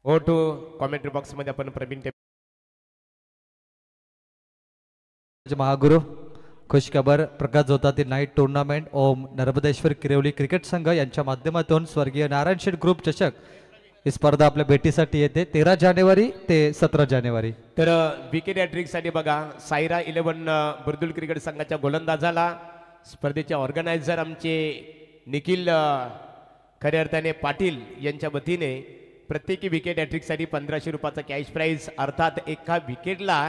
Go to commentary box मध्ये आपण प्रवीण महागुरु खुशखबर प्रकाश जोतातील night tournament ओम Narmadeshwar किरवली cricket संघ यांच्या माध्यमातून स्वर्गीय नारायण शेठ ग्रुप चषक ही स्पर्धा आपल्या भेटीसाठी येते 13 जानेवारी ते 17 जानेवारी. तर विकेट हॅट्रिक साठी बघा सायरा 11 बुर्दुल क्रिकेट संघाच्या गोलंदाजाला स्पर्धेचे ऑर्गनायझर आमचे निखिल खऱ्या अर्थाने पाटील यांच्या वतीने प्रत्येकी विकेट हॅट्रिक साठी 1500 रुपयाचा कॅश प्राइज अर्थात एका विकेटला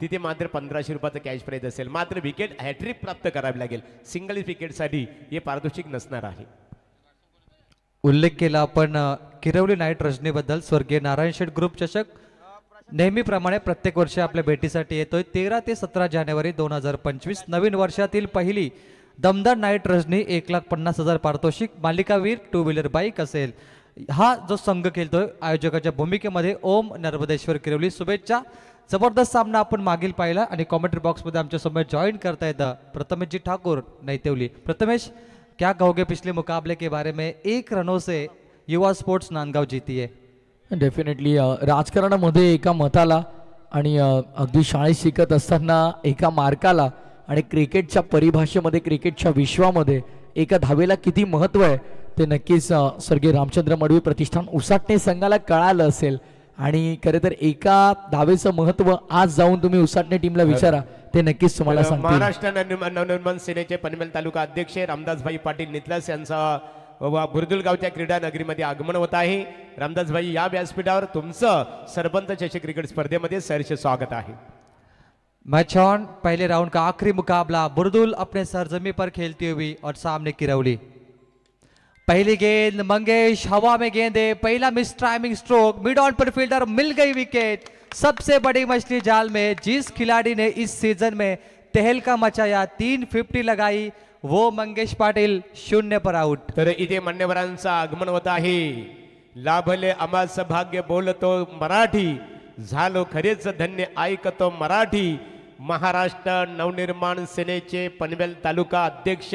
तिथे मात्र 1500 रुपयाचा कॅश प्राइज असेल. मात्र विकेट हॅट्रिक प्राप्त करावी लागेल. सिंगल विकेटसाठी हे पारितोषिक नसणार आहे. उल्लेख केला आपण किरवली नाईट रजनीबद्दल. स्वर्गीय नारायण शेठ ग्रुप चषक नेहमीप्रमाणे प्रत्येक वर्षी आपल्या भेटीसाठी येतोय 13 ते 17 जानेवारी 2025. नवीन वर्षातील पहिली दमदार नाईट रजनी 1,50,000 पारितोषिक मालिकावीर 2 व्हीलर बाईक असेल. हा जो संघ खेळतोय आयोजकाच्या भूमिकेमध्ये ओम नर्मदेश्वर किरवली. शुभेच्छा. जबरदस्त सामना आपण मागील पाहिला आणि कॉमेंट्री बॉक्समध्ये आमच्या समोर जॉइन करता येतं प्रथमेश जी ठाकुर नैतेवली. प्रथमेश, क्या कहोगे पिछले मुकाबले के बारे में? 1 रनों से युवा स्पोर्ट्स नांदगाव जीती है. डेफिनेटली राजकारणामध्ये एका मताला आणि अगदी शाळेत शिकत असताना एका मार्काला आणि क्रिकेटच्या परिभाषेमध्ये क्रिकेटच्या विश्वामध्ये एका धावेला किती महत्त्व आहे ते नक्कीच स्वर्गीय रामचंद्र मडवी प्रतिष्ठान उसाटणे संघाला कळालं असेल. आणि खरे तर एका धावेचं महत्त्व आज जाऊन तुम्ही उसाटणे टीमला विचारा ते नक्कीच तुम्हाला सांगतील. महाराष्ट्र नवनिर्माण सेनेचे पनवेल तालुका अध्यक्ष रामदासभाई पाटील नितलस यांचा बुर्दुल गावच्या क्रीडा नगरीमध्ये आगमन होत आहे. रामदासभाई, या व्यासपीठावर तुमचं सरपंच चषक क्रिकेट स्पर्धेमध्ये सहर्ष स्वागत आहे. Match on. पहले राउंड का आखिरी मुकाबला. बुर्दुल अपने सरजमी पर खेलती हुई और सामने किरवली. पहली गेंद मंगेश, हवा में गेंदे, पहला miss timing stroke, mid on per fielder, mill गई विकेट. सबसे बड़ी मछली जाल में. जिस खिलाड़ी ने इस सीजन में तहलका मचाया, 350 लगाई, वो मंगेश पाटील 0 पर आउट. तर इथे मान्यवरांचं आगमन होत आहे. लाभले आम्हास भाग्य बोलतो मराठी, झालो खरेच धन्य ऐकतो मराठी. महाराष्ट्र नवनिर्माण सेनेचे पनवेल तालुका अध्यक्ष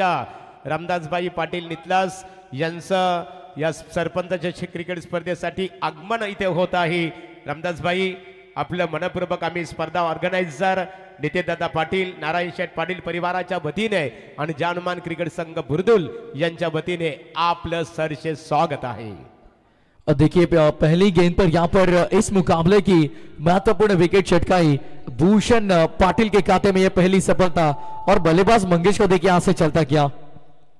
रामदासभाई पाटील नितलास यांचं या सरपंच चषक क्रिकेट स्पर्धेसाठी आगमन इथे होत आहे. रामदासभाई, आपलं मनपूर्वक आम्ही स्पर्धा ऑर्गनायझर नितेशदादा पाटील, नारायण शेठ पाटील परिवाराच्या वतीने आणि जानमान क्रिकेट संघ बुर्दुल यांच्या वतीने आपलं सरसे स्वागत है. देखिए पहली गेंद पर यहाँ पर इस मुकाबले की महत्वपूर्ण विकेट चटकाई भूषण पाटिल के खाते में ये पहली सफलता. और बल्लेबाज मंगेश को देखिए यहाँ से चलता किया.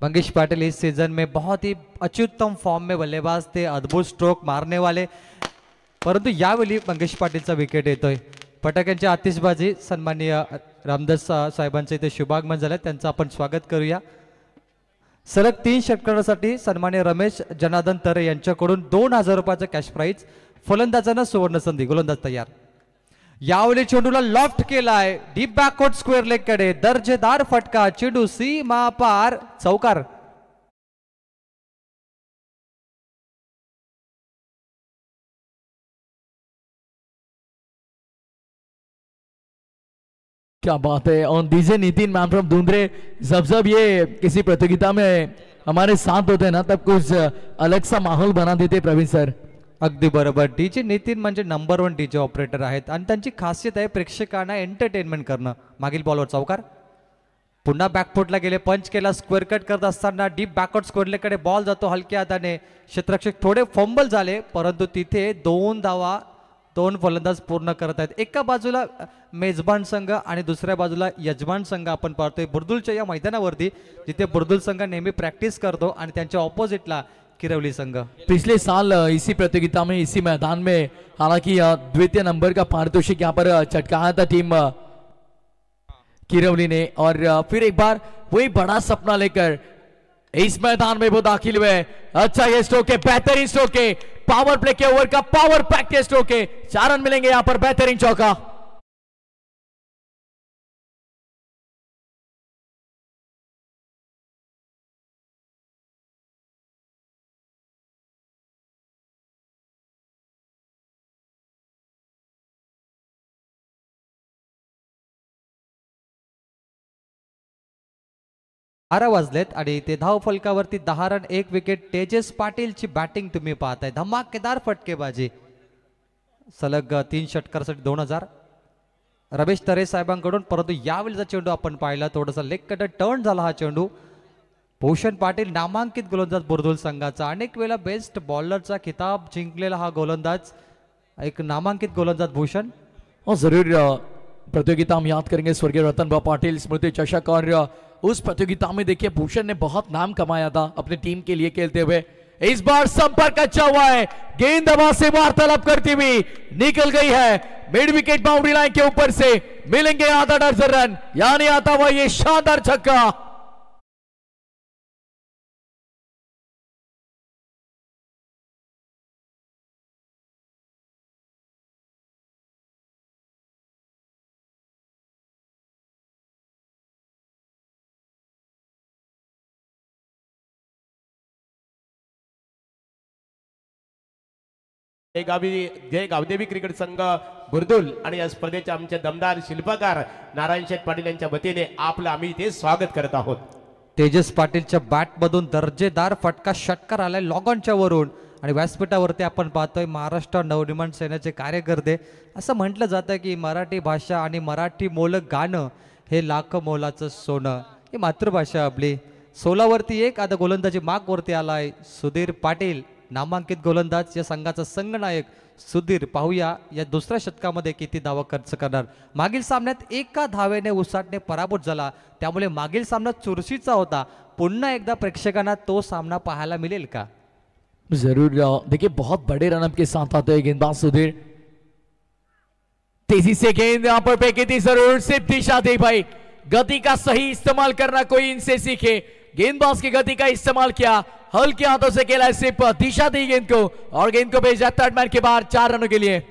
मंगेश पाटिल इस सीजन में बहुत ही अत्युत्तम फॉर्म में बल्लेबाज थे, अद्भुत स्ट्रोक मारने वाले. परंतु यावेळी मंगेश पाटीलचा विकेट येतोय. फटाक्यांची आतिषबाजी. सन्माननीय रामदास साहेबांचे इथे शुभागमन झाले, त्यांचं आपण स्वागत करूया. सलग 3 षटकारासाठी सन्माननीय रमेश जनार्दन तरे यांच्याकडून 2,000 रुपयाचा कॅश प्राइज. फलंदाजांना सुवर्ण संधी. गोलंदाज तयार. यावेळी चेंडूला लॉफ्ट केलाय डीप बॅकवर्ड स्क्वेअर लेग कडे. दर्जेदार फटका. चेंडू सीमा पार. चौकार. क्या बात है. और दीजिए नितिन मैम फ्रॉम धुंधरे, जब ये किसी प्रतियोगिता में हमारे साथ होते ना तब कुछ अलग सा माहौल बना देते प्रवीण सर. अगदी बरोबर. डीजे नितीन म्हणजे नंबर 1 डीजे ऑपरेटर आहेत आणि त्यांची खासियत आहे प्रेक्षकांना एंटरटेनमेंट करणं. मागील बॉलवर चौकार. पुन्हा बॅकफुटला गेले, पंच केला. स्क्वेअर कट करत असताना डीप बॅकवर्ड स्क्वेअरकडे बॉल जातो हलक्या हाताने. क्षेत्ररक्षक थोडे फंबल झाले परंतु तिथे 2 धावा 2 फलंदाज पूर्ण करत आहेत. एका बाजूला मेजबान संघ आणि दुसऱ्या बाजूला यजमान संघ आपण पाहतोय बुर्दुलच्या या मैदानावरती, जिथे बुर्दुल संघ नेहमी प्रॅक्टिस करतो आणि त्यांच्या ऑपोजिटला किरवली संघ. पिछले साल इसी प्रतियोगिता में इसी मैदान में हालांकि द्वितीय नंबर का पारितोषिक यहाँ पर चटकाया था टीम किरवली ने. और फिर एक बार वही बड़ा सपना लेकर इस मैदान में वो दाखिल हुए. अच्छा ये स्ट्रोक है, बेहतरीन स्ट्रोक है. पावर प्ले के ओवर का पावर पैक के स्ट्रोक है. 4 रन मिलेंगे यहाँ पर. बेहतरीन चौका. बारा वाजलेत आणि ते धाव फलकावरती 10 रन 1 विकेट. तेजस पाटीलची बॅटिंग तुम्ही पाहताय. धमाकेदार फटकेबाजी. सलग 3 षटकारासाठी 2000 रमेश तरे साहेबांकडून. परंतु यावेळीचा चेंडू आपण पाहिला थोडासा लेग कटर टर्न झाला हा चेंडू. भूषण पाटील नामांकित गोलंदाज बुर्दुल संघाचा, अनेक वेळा बेस्ट बॉलरचा खिताब जिंकलेला हा गोलंदाज, एक नामांकित गोलंदाज भूषण. और जरूर प्रतियोगिता हम याद करेंगे स्वर्गीय रतन बा पाटिल स्मृति चषक, और उस प्रतियोगिता में देखिए भूषण ने बहुत नाम कमाया था अपनी टीम के लिए खेलते हुए. इस बार संपर्क अच्छा हुआ है, गेंदबाज से वार्तालाप करती हुई निकल गई है मिड विकेट बाउंड्री लाइन के ऊपर से. मिलेंगे आधा दर्जन रन, यानी आता हुआ ये शानदार छक्का. जय गावदेवी क्रिकेट संघ बुर्दुल आणि या स्पर्धेचे आमचे दमदार शिल्पकार नारायण शेठ पाटील यांच्या वतीने आपलं आम्ही इथे स्वागत करत आहोत. तेजस पाटीलच्या बॅटमधून दर्जेदार फटका षटकार आलाय लॉगॉनच्या वरून, आणि व्यासपीठावरती आपण पाहतोय महाराष्ट्र नवनिर्माण सेनेचे कार्यकर्ते. असं म्हटलं जातं की मराठी भाषा आणि मराठी मोलक गाणं हे लाख मोलाचं सोनं, ही मातृभाषा आपली. 16 वरती 1 आता गोलंदाजी माग वरती आलाय सुधीर पाटील, नामांकित गोलंदाज, या संघाचा संघनायक सुधीर. पाहूया या दुसऱ्या शतकामध्ये किती धावा खर्च करणार. मागील सामन्यात एका धावेने उसाटणे पराभूत झाला, त्यामुळे मागील सामना चुरशीचा होता. पुन्हा एकदा प्रेक्षकांना तो सामना पाहायला मिळेल का? जरूर. देखिए बहुत बड़े रनअप के साथ आते हैं गेंदबाज सुधीर. तेजी से गेंद यहाँ पर फेंकी थी, जरूर सिर्फ दिशा दे भाई, गति का सही इस्तेमाल करना कोई इनसे सीखे. गेंदबाज की गति का इस्तेमाल किया, हल्के हाथों से खेला, सिर्फ दिशा दी गेंद को और गेंद को भेजा थर्ड मैन के बाहर 4 रनों के लिए.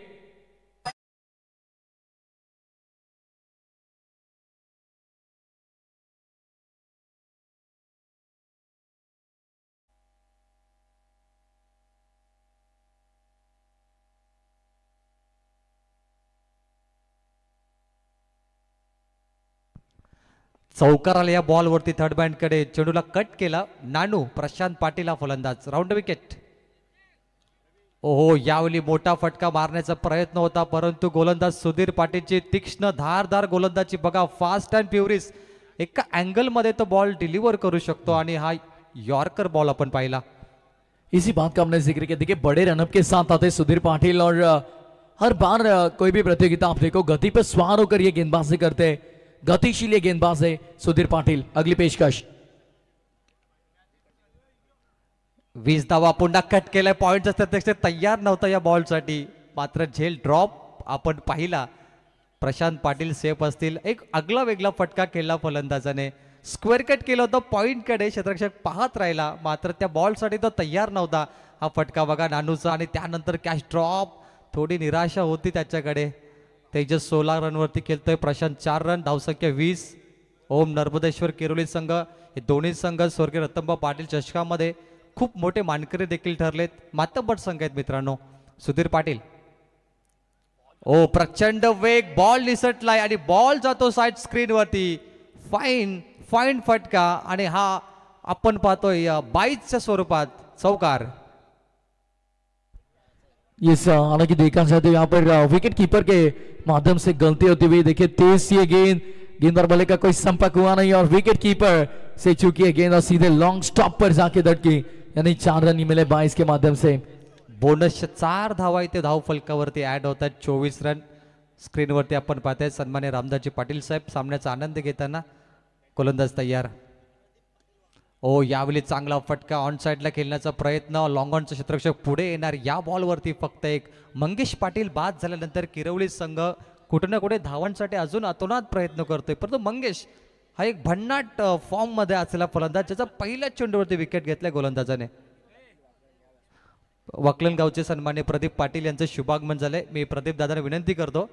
चौकार आला या बॉलवरती थर्ड बँड कडे, चेंडूला कट केला. नानू प्रशांत पाटील हा फलंदाज, राऊंड विकेट. ओहो, यावेळी मोठा फटका मारण्याचा प्रयत्न होता, परंतु गोलंदाज सुधीर पाटीलची तीक्ष्ण धारदार गोलंदाजी बघा, फास्ट अँड फ्युरिस. एका अँगल मध्ये तो बॉल डिलिव्हर करू शकतो, आणि हा यॉर्कर बॉल आपण पाहिला. इसी बात का हमने जिक्र किया. देखिए बड़े रनअप के साथ आते सुधीर पाटिल, और हर बार कोई भी प्रतियोगिता आप देखो गति पर सवार होकर ये गेंदबाजी करते हैं. गतिशील गेंदबाज है सुधीर पाटिल. अगली पेशकश. 20 धावा पुन्हा कट केलाय. पॉइंट प्रत्यक्ष तयार नव्हता या बॉलसाठी, मात्र झेल ड्रॉप आपण पाहिला. प्रशांत पाटील सेफ असतील. एक आगला वेगळा फटका केला फलंदाजाने, स्क्वेअर कट केलं होतं पॉइंट कडे, क्षेत्ररक्षक पाहत राहिला, मात्र त्या बॉलसाठी तो तयार नव्हता. हा फटका बघा नानूचा, आणि त्यानंतर कॅच ड्रॉप. थोडी निराशा होती त्याच्याकडे. तेजस 16 रनवरती खेळतोय, प्रशांत 4 रन, धावसंख्या 20. ओम नर्मदेश्वर किरोली संघ, हे दोन्ही संघ स्वर्गीय रतनबा पाटील चषकामध्ये खूप मोठे मानकरी देखील ठरलेत. मातब्बर संघ आहेत मित्रांनो. सुधीर पाटील, ओ प्रचंड वेग, बॉल निसटलाय आणि बॉल जातो साइड स्क्रीन वरती. फाईन फाईन फटका, आणि हा आपण पाहतोय 22च्या स्वरूपात चौकार. यस, हालांकि देखा जाए तो यहाँ पर विकेट कीपर के माध्यम से गलती होती हुई. देखिए तेज ये गेंद और बल्ले का कोई संपर्क हुआ नहीं, और विकेट कीपर से चुकी है गेंद और सीधे लॉन्ग स्टॉप पर जाके धटकी, यानी 4 रन मिले 22 के माध्यम से. बोनसच्या 4 धावा इथे धाव फलकावरती ऍड होतात. 24 रन स्क्रीनवरती आपण पाहताय. सन्मान्य रामदासजी पाटील साहेब सामन्याचा आनंद घेताना. गोलंदाज तयार. ओ यावेळी चांगला फटका, ऑन साईडला खेळण्याचा प्रयत्न, लॉंग ऑनचं क्षेत्ररक्षक पुढे येणार. या बॉलवरती फक्त एक. मंगेश पाटील बाद झाल्यानंतर किरवली संघ कुठे ना कुठे धावांसाठी अजून अतोनात प्रयत्न करतोय, परंतु मंगेश हा एक भन्नाट फॉर्म मध्ये असलेला फलंदाज, ज्याचा पहिल्याच चेंडूवरती विकेट घेतलाय गोलंदाजाने. वकलन गावचे सन्मान्य प्रदीप पाटील यांचं शुभागमन झालंय. मी प्रदीप दादांना विनंती करतो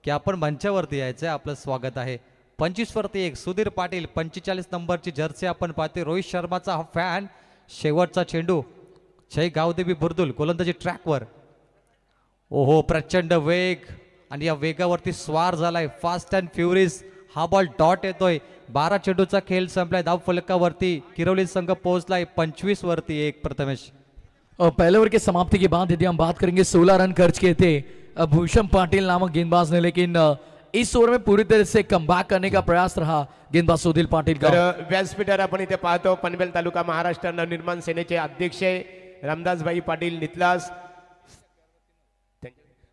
की आपण मंचावरती यायचंय, आपलं स्वागत आहे. 25 वरती 1 सुधीर पाटील, 45 नंबरची जर्सी आपण पाहते. रोहित शर्माचा हा फॅन. शेवटचा चेंडू जय गावदेवी बुर्दुल, गोलंदाजी ट्रॅकवर. ओहो प्रचंड वेग, आणि या वेगावरती स्वार झालाय, फास्ट अँड फ्युरिस. हा बॉल डॉट येतोय. 12 चेंडूचा खेळ संपलाय. धाव फलकावरती किरवली संघ पोहोचलाय 25 वरती 1. प्रथमेश, और पहले ओवर के समाप्ति के बाद यदि हम बात करेंगे 16 रन खर्च किए थे भूषण पाटिल नामक गेंदबाज ने, लेकिन इस ओवर में पूरी तरह से कमबॅक करने का प्रयास रहा गेंदबाज सुधीर पाटिल का। तर व्यासपीठावर आपण इथे पाहतो पनवेल तालुका महाराष्ट्र नवनिर्माण सेनेचे अध्यक्ष रामदासभाई पाटील नितलास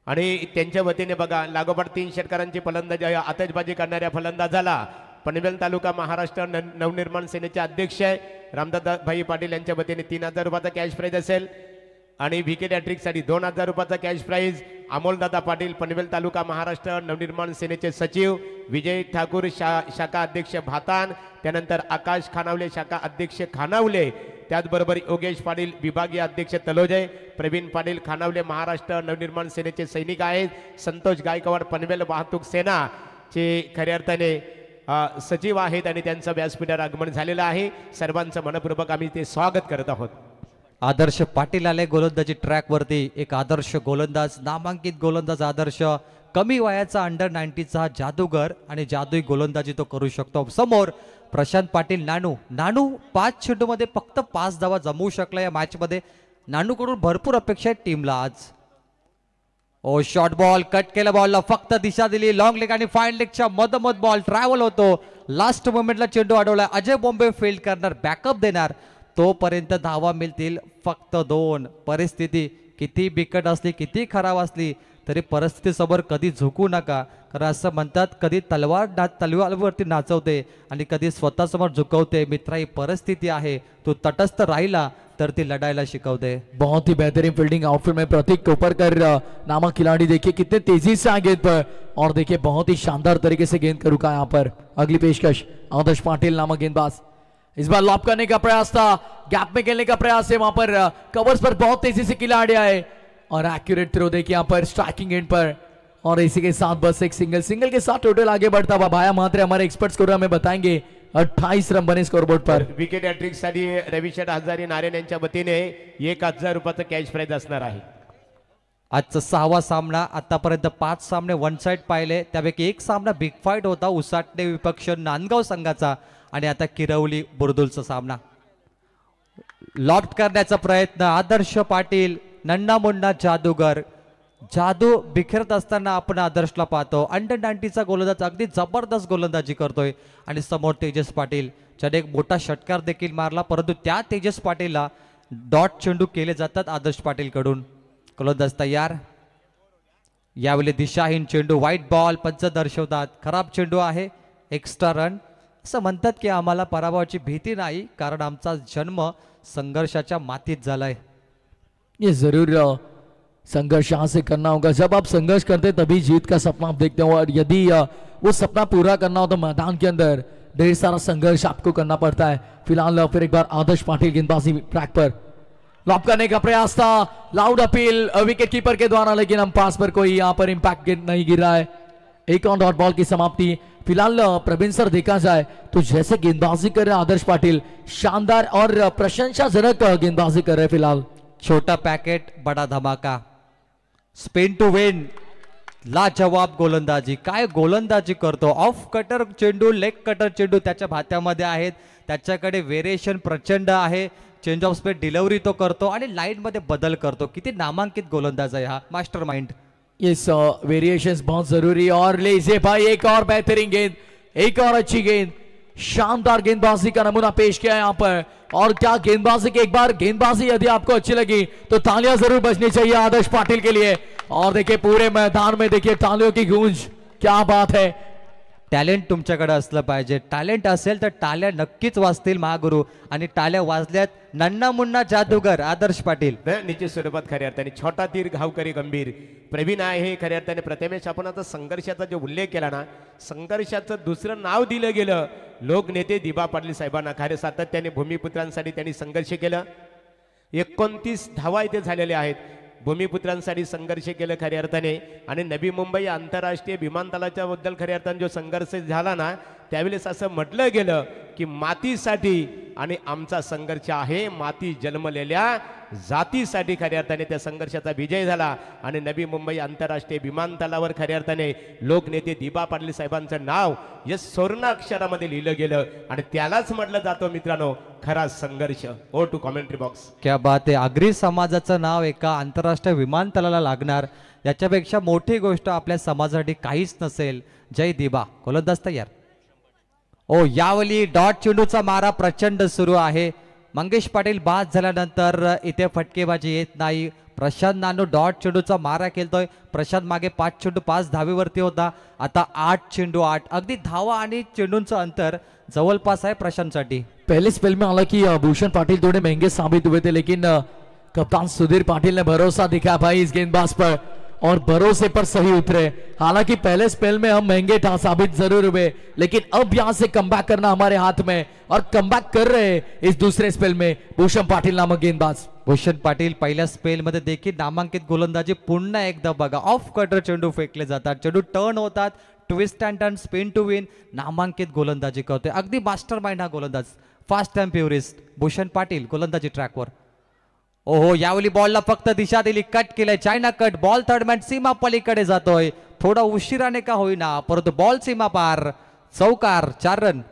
आणि त्यांच्या वतीने बघा लागोपाठ 3 षटकारांची फलंदाजी आतषबाजी करणाऱ्या फलंदाजाला पनवेल तालुका महाराष्ट्र नवनिर्माण सेनेचे अध्यक्ष रामदासभाई पाटील यांच्या वतीने 3000 रुपयाचा कॅश प्राइज असेल आणि विकेट हॅट्रिक साठी 2000 रुपयाचा कॅश प्राइज अमोलदादा पाटील पनवेल तालुका महाराष्ट्र नवनिर्माण सेनेचे सचिव, विजय ठाकूर शाखा अध्यक्ष भातान, त्यानंतर आकाश खानावले शाखा अध्यक्ष खानावले, त्याचबरोबर योगेश पाटील विभागीय अध्यक्ष तलोजय, प्रवीण पाटील खानावले महाराष्ट्र नवनिर्माण सेनेचे सैनिक आहेत, संतोष गायकवाड पनवेल वाहतूक सेना चे खऱ्या अर्थाने सचिव आहेत आणि त्यांचं व्यासपीठावर आगमन झालेलं आहे। सर्वांचं मनपूर्वक आम्ही ते स्वागत करत आहोत। आदर्श पाटील आले गोलंदाजी ट्रॅक वरती, एक आदर्श गोलंदाज, नामांकित गोलंदाज आदर्श, कमी वयाचा अंडर 90चा जादूगर आणि जादुई गोलंदाजी तो करू शकतो। समोर प्रशांत पाटील नानू 5 चेंडूमध्ये फक्त 5 धावा जमवू शकला या मॅच मध्ये। नानूकडून भरपूर अपेक्षा आहे टीमला आज। ओ शॉर्ट बॉल कट केला, बॉलला फक्त दिशा दिली, लॉंग लेग आणि फाईन लेगच्या मधोमध बॉल ट्रॅव्हल होतो, लास्ट मोमेंटला चेंडू अडवला, अजय बॉम्बे फील्ड करणार, बॅकअप देणार, तोपर्यंत धावा मिळतील फक्त 2। परिस्थिती किती बिकट असली, किती खराब असली तरी परिस्थितीसमोर कधी झुकू नका, कारण असं म्हणतात कधी तलवारवरती नाचवते आणि कधी स्वतःसमोर झुकवते। मित्रा ही परिस्थिती आहे, तो तटस्थ राहिला तर ती लढायला शिकवते। बहुत ही बेहतरीन फील्डिंग आउटफील्ड में प्रतीक कोपरकर नामक खिलाड़ी देखिए कितने तेजी से आए गेंद पर, और देखिए बहुत ही शानदार तरीके से गेंद का रुका यहाँ पर। अगली पेशकश आदर्श पाटिल नामक गेंदबाज, इस बार लॉप करने का प्रयास था, गैप में खेलने का प्रयास है, वहां पर कवर्स पर बहुत तेजी से खिलाड़ी आए और एक्यूरेट थ्रो देखिए यहाँ पर स्ट्राइकिंग एंड पर, और इसी के साथ बस एक सिंगल के साथ टोटल आगे बढ़ता हुआ भाया महात्रे हमारे एक्सपर्ट स्कोर हमें बताएंगे 28 रन बने स्कोरबोर्ड पर। विकेट हॅट्रिक साठी रविशेठ हजारी नारायण यांच्या वतीने 1000 रुपयाचा कॅश प्राइज असणार आहे। आजचा 6वा सामना, आतापर्यंत 5 सामने वन साइड पाहिले, त्यापैकी एक सामना बिग फाईट होता उसाटणे विपक्ष नांदगाव संघाचा, आणि आता किरवली बुरदुलचा सामना। लॉफ्ट करण्याचा प्रयत्न आदर्श पाटील, नन्ना मुन्ना जादूगर, जादू बिखरत असताना आपण आदर्शला पाहतो, अंडर 90चा गोलंदाज अगदी जबरदस्त गोलंदाजी करतोय, आणि समोर तेजस पाटील ज्याने एक मोठा षटकार देखील मारला, परंतु त्या तेजस पाटीलला डॉट चेंडू केले जातात आदर्श पाटील कडून। गोलंदाज तयार, यावेळी दिशाहीन चेंडू, व्हाईट बॉल, पंच दर्शवतात खराब चेंडू आहे, एक्स्ट्रा रन। असं म्हणतात की आम्हाला पराभवाची भीती नाही, कारण आमचा जन्म संघर्षाच्या मातीत झालाय। ये जरूर संघर्ष यहाँ से करना होगा, जब आप संघर्ष करते तभी जीत का सपना आप देखते हो, और यदि वो सपना पूरा करना हो तो मैदान के अंदर ढेर सारा संघर्ष आपको करना पड़ता है। फिलहाल फिर एक बार आदर्श पाटिल गेंदबाजी ट्रैक पर, लॉप करने का प्रयास था, लाउड अपील विकेट कीपर के द्वारा, लेकिन हम पास पर कोई यहाँ पर इंपैक्ट नहीं गिर रहा है। एक ऑन डॉट बॉल की समाप्ति। फिलहाल प्रवीण सर देखा जाए तो जैसे गेंदबाजी कर रहे हैं आदर्श पाटिल, शानदार और प्रशंसाजनक गेंदबाजी कर रहे हैं। फिलहाल छोटा पैकेट बड़ा धमाका, स्पिन टू विन, लाजवाब गोलंदाजी, काय गोलंदाजी करतो, ऑफ कटर चेंडू, लेग कटर चेंडू त्याच्या भात्यामध्ये आहेत, त्याच्याकडे व्हेरिएशन प्रचंड आहे, चेंज ऑफ स्पीड डिलिव्हरी तो करतो आणि लाईन मध्ये बदल करतो। किती नामांकित गोलंदाज आहे हा मास्टर माइंड। यस वेरिएशंस बहुत जरूरी, और लीजिए भाई एक और बेहतरीन गेंद, एक और अच्छी गेंद, शानदार गेंदबाजी का नमूना पेश किया यहाँ पर। और क्या गेंदबाजी की, एक बार गेंदबाजी यदि आपको अच्छी लगी तो तालियां जरूर बजनी चाहिए आदर्श पाटिल के लिए। और देखिए पूरे मैदान में देखिए तालियों की गूंज, क्या बात है। टॅलेंट तुमच्याकडे असलं पाहिजे, टॅलेंट असेल तर टाळ्या नक्कीच वाजतील महागुरु, आणि टाळ्या वाजल्यात नन्ना मुन्ना जादूगर आदर्श पाटील। निश्चित स्वरूपात खऱ्या अर्थाने छोटा तीर घावकरी गंभीर प्रवीण आहे। खऱ्या अर्थाने प्रथमेश आपण आता संघर्षाचा जो उल्लेख केला ना, संघर्षाचं दुसरं नाव दिलं गेलं लोकनेते दिबा पाटील साहेबांना। खरे सातत्याने भूमिपुत्रांसाठी त्यांनी संघर्ष केलं, 29 धावा इथे झालेले आहेत, भूमिपुत्रांसाठी संघर्ष केलं खऱ्या अर्थाने। आणि नवी मुंबई आंतरराष्ट्रीय विमानतळाच्या बद्दल खऱ्या अर्थाने जो संघर्ष झाला ना, त्यावेळेस असं म्हटलं गेलं की मातीसाठी आणि आमचा संघर्ष आहे माती जन्मलेल्या जातीसाठी. खऱ्या अर्थाने त्या संघर्षाचा विजय झाला आणि नवी मुंबई आंतरराष्ट्रीय विमानतळावर खऱ्या अर्थाने लोकनेते दिबा पाटील साहेबांचं नाव या स्वर्णाक्षरामध्ये लिहिलं गेलं आणि त्यालाच म्हटलं जातं मित्रांनो खरा संघर्ष. ओ टू कॉमेंट्री बॉक्स. क्या बात आहे. आगरी समाजाचं नाव एका आंतरराष्ट्रीय विमानतळाला लागणार याच्यापेक्षा मोठी गोष्ट आपल्या समाजासाठी काहीच नसेल. जय दिबा. गोलंदाज तयार. ओ यावली डॉट चेंडूचा मारा प्रचंड सुरू आहे. मंगेश पाटील बाद झाल्यानंतर इथे फटकेबाजी येत नाही. प्रशांत नानू डॉट चेंडूचा मारा खेळतोय. प्रशांत मागे 5 चेंडू 5 धावेवरती होता. आता 8 चेंडू 8. अगदी धावा आणि चेंडूंचं अंतर जवळपास आहे प्रशांतसाठी. पहले स्पेल में हालांकि भूषण पाटिल थोड़े महंगे साबित हुए थे, लेकिन कप्तान सुधीर पाटिल ने भरोसा दिखाया भाई इस गेंदबाज पर और भरोसे पर सही उतरे. हालांकि पहले स्पेल में हम महंगे साबित जरूर हुए, लेकिन अब यहां से कमबैक करना हमारे हाथ में और कमबैक कर रहे हैं इस दूसरे स्पेल में भूषण पाटिल नामक गेंदबाज. भूषण पाटील पहिल्या स्पेल मध्ये देखील नामांकित गोलंदाजी. पुन्हा एकदा बघा ऑफ कटर चेंडू फेकले जातात, चेंडू टर्न होतात, twist and turn, spin to win. नामांकित गोलंदाजी करतोय. अगदी मास्टर माइंड हा गोलंदाज. Fast and purist Bhushan Patil गोलंदाजी ट्रॅकवर. ओहो यावेळी बॉलला फक्त दिशा दिली. कट केलंय China cut. Ball third man सीमा पलीकडे जातोय. थोडा उशिराने का होईना परंतु बॉल सीमा पार. चौकार. 4 रन.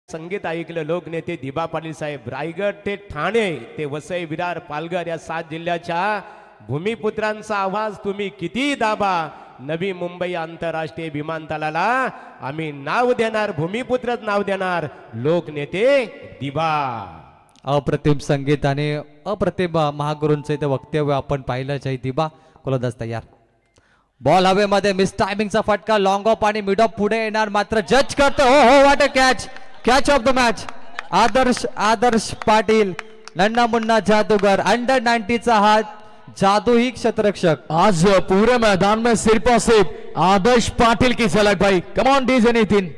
संगीत ऐकलं लोकनेते दिबा पाटील साहेब. रायगड ते ठाणे ते वसई विरार पालघर या 7 जिल्ह्याच्या भूमिपुत्रांचा आवाज तुम्ही किती दाबा. नवी मुंबई आंतरराष्ट्रीय विमानतळाला आम्ही नाव देणार, भूमिपुत्रच नाव देणार, लोकनेते दिबा. अप्रतिम संगीत आणि अप्रतिम महागुरूंचे ते वक्तव्य आपण पाहिलं. जय दिबा. गोलंदाज तयार. बॉल हवेमध्ये. मिस टायमिंगचा फटका. लॉंग ऑफ आणि मिड ऑफ पुढे येणार मात्र जज करतो. हो हो what a catch. Catch of the match. Adarsh Patil नन्ना मुन्ना जादूगर अंडर 90 चा हा जादुई क्षेत्ररक्षक. आज पूरे मैदान में सिर्फ और सिर्फ आदर्श पाटिल की झलक भाई. Come on DJ Nitin.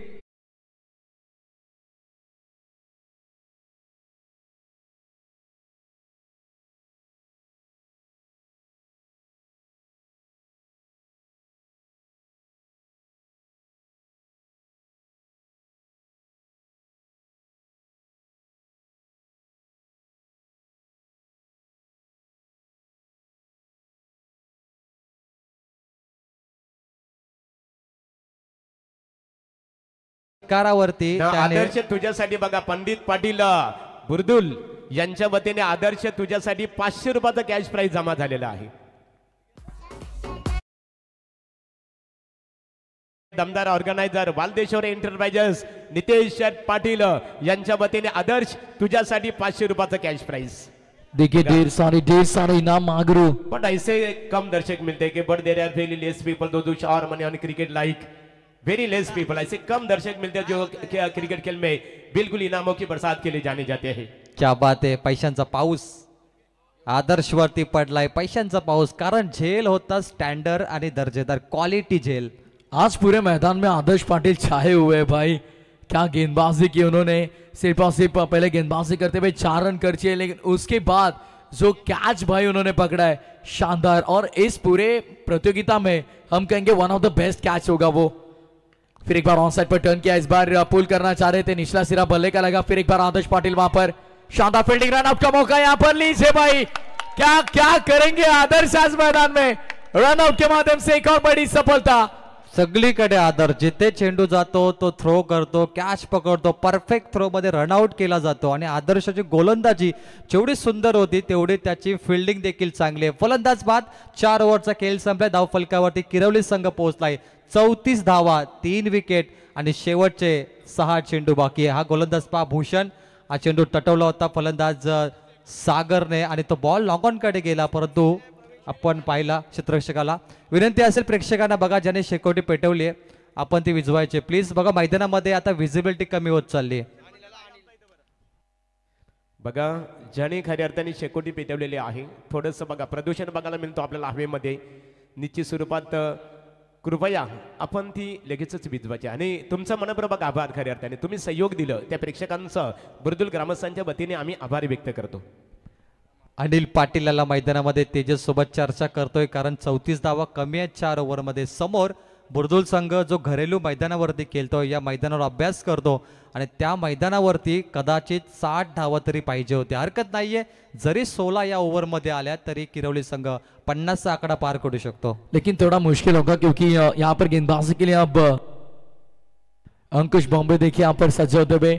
कारावरती त्याने आदर्श तुझ्यासाठी बघा पंडित पाटील बुर्दुल यांच्या वतीने आदर्श तुझ्यासाठी 500 रुपयाचा कॅश प्राइज जमा झालेला आहे. दमदार ऑर्गनायझर वालदेश्वर एंटरप्राइजेस नितेश पाटील यांच्या वतीने आदर्श तुझ्यासाठी 500 रुपयाचा कॅश प्राइज. देखिए ढेर सारे इनाम मांगरू. बट ऐसे कम दर्शक मिलते हैं कि but there are very less people though shower money on cricket like very less people. ऐसे कम दर्शक मिलते हैं जो क्रिकेट खेल में बिल्कुल इनामों की बरसात के लिए जाने जाते हैं. क्या बात आहे. पैशांचा पाऊस आदर्श वरती पडलाय. पैशांचा पाऊस कारण झेल होता स्टँडर्ड आणि दर्जेदार क्वालिटी झेल. आज पूरे मैदान में आदर्श पाटिल छाए हुए हैं भाई. क्या गेंदबाजी की उन्होंने. सिर्फ और सिर्फ पहले गेंदबाजी करते हुए 4 रन कर चाहिए, लेकिन उसके बाद जो कैच भाई उन्होंने पकड़ा है शानदार. और इस पूरे प्रतियोगिता में हम कहेंगे one of the best catch होगा वो. फिर एक बार ऑन साइड पर टर्न किया. इस बार पुल करना चाह रहे थे. निचला सिरा बल्ले का लगा. फिर एक बार आदर्श पाटिल वहां पर शानदार फील्डिंग. रन आउट का मौका यहाँ पर लीजिए भाई. क्या क्या करेंगे आदर्श आज मैदान में. रन आउट के माध्यम से एक और बड़ी सफलता. सगळीकडे आदर्श जिथे चेंडू जातो तो थ्रो करतो, कॅच पकडतो, परफेक्ट थ्रो मध्ये रनआउट केला जातो. आणि आदर्शाची गोलंदाजी जेवढी सुंदर होती तेवढी त्याची फिल्डिंग देखील चांगली आहे. फलंदाज बाद. 4 ओव्हरचा खेळ संपलाय. धाव फलकावरती किरवली संघ पोहोचलाय. 34 धावा, 3 विकेट आणि शेवटचे 6 चेंडू बाकी आहे. हा गोलंदाज पहा भूषण. हा चेंडू तटवला होता फलंदाज सागरने आणि तो बॉल लॉंग ऑन कडे गेला, परंतु आपण पाहिला क्षेत्ररक्षकाला. विनंती असेल प्रेक्षकांना बघा ज्याने शेकोटी पेटवली आहे आपण ती विझवायची प्लीज. बघा मैदानामध्ये आता विजिबिलिटी कमी होत चालली आहे. बघा ज्याने खऱ्या अर्थाने शेकोटी पेटवलेली आहे. थोडंसं बघा प्रदूषण बघायला मिळतो आपल्याला हवेमध्ये. निश्चित स्वरूपात कृपया आपण ती लगेचच विजवायची आणि तुमचा मनपूर्वक आभार खऱ्या अर्थाने तुम्ही सहयोग दिलं त्या प्रेक्षकांचं बुर्दुल ग्रामस्थांच्या वतीने आम्ही आभार व्यक्त करतो. अनिल पाटील याला मैदानामध्ये तेजस सोबत चर्चा करतोय कारण 34 धावा कमी आहेत 4 ओव्हरमध्ये. समोर बुर्दुल संघ जो घरेलू मैदानावरती खेळतोय या मैदानावर अभ्यास करतो आणि त्या मैदानावरती कदाचित 60 धावा तरी पाहिजे होते. हरकत नाहीये, जरी 16 या ओव्हरमध्ये आल्या तरी किरवली संघ 50 चा आकडा पार करू शकतो. लेकिन थोड़ा मुश्किल होगा क्योंकि यहाँ पर गेंदबाजी के लिए अब अंकुश बॉम्बे देखिए यहाँ पर सज्ज होते हुए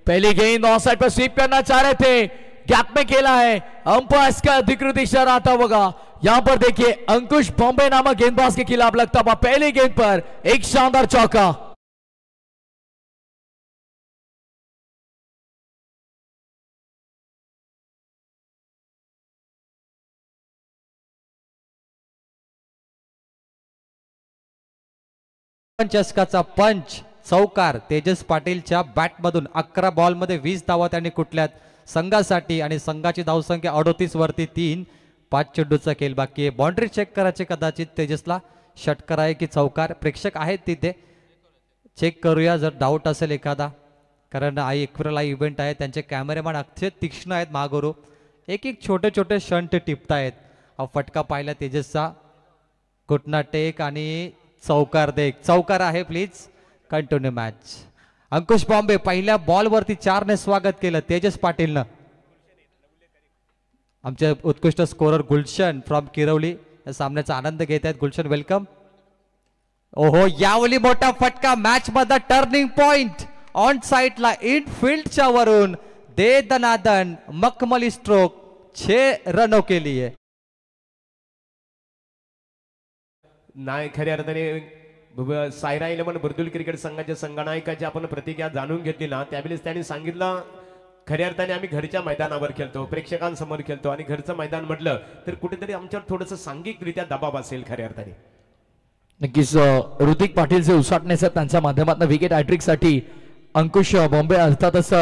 पहली गेंद ऑफ साइड पर स्वीप करना चाह रहे थे, गैप में खेला है, अंपायर का अधिकृत इशारा आता होगा. यहां पर देखिए अंकुश बॉम्बे नामक गेंदबाज के खिलाफ लगता हुआ पहली गेंद पर एक शानदार चौका. चषकाचा पंच चौकार तेजस पाटीलच्या बॅटमधून 11 बॉलमध्ये 20 धावा त्यांनी कुठल्यात संघासाठी आणि संघाची धावसंख्या 38 वरती 3. 5 चेंडूचा खेळ बाकी आहे. बाउंड्री चेक करायचे कदाचित तेजसला षटकार आहे की चौकार. प्रेक्षक आहेत तिथे, चेक करूया जर डाऊट असेल एखादा, कारण आई एकविरा इव्हेंट आहे, त्यांचे कॅमेरेमॅन अक्षय तीक्ष्ण आहेत महागुरू, एक एक छोटे छोटे शंट टिपतायत. हा फटका पाहिला तेजसचा, घुटना टेक आणि चौकार देख. चौकार आहे please. Continue match. Ankush Bombay पहिल्या बॉलवरती 4 ने स्वागत केलं तेजस पाटीलनं. आमचे उत्कृष्ट स्कोरर गुलशन फ्रॉम किरवली या सामन्याचा आनंद घेत आहेत. गुलशन वेलकम. ओहो, यावली मोठा फटका, मॅच मध्ये टर्निंग पॉइंट ऑन साइडला इन फील्डच्या वरून दे दनादन मखमली स्ट्रोक 6 रनों के लिए. नाही खऱ्या अर्थाने सायरा 11 बुर्दुल क्रिकेट संघाच्या संघनायकाची आपण प्रतिज्ञा जाणून घेतली ना, त्यावेळेस त्यांनी सांगितलं खऱ्या अर्थाने आम्ही घरच्या मैदानावर खेळतो, प्रेक्षकांसमोर खेळतो आणि घरचं मैदान म्हटलं तर कुठेतरी आमच्यावर थोडंसं सांघिकरित्या दबाव असेल खऱ्या अर्थाने. नक्कीच ऋतिक पाटीलचे उसाटण्याचा त्यांच्या माध्यमातून विकेट हॅट्रिक साठी अंकुश बॉम्बे अर्थातच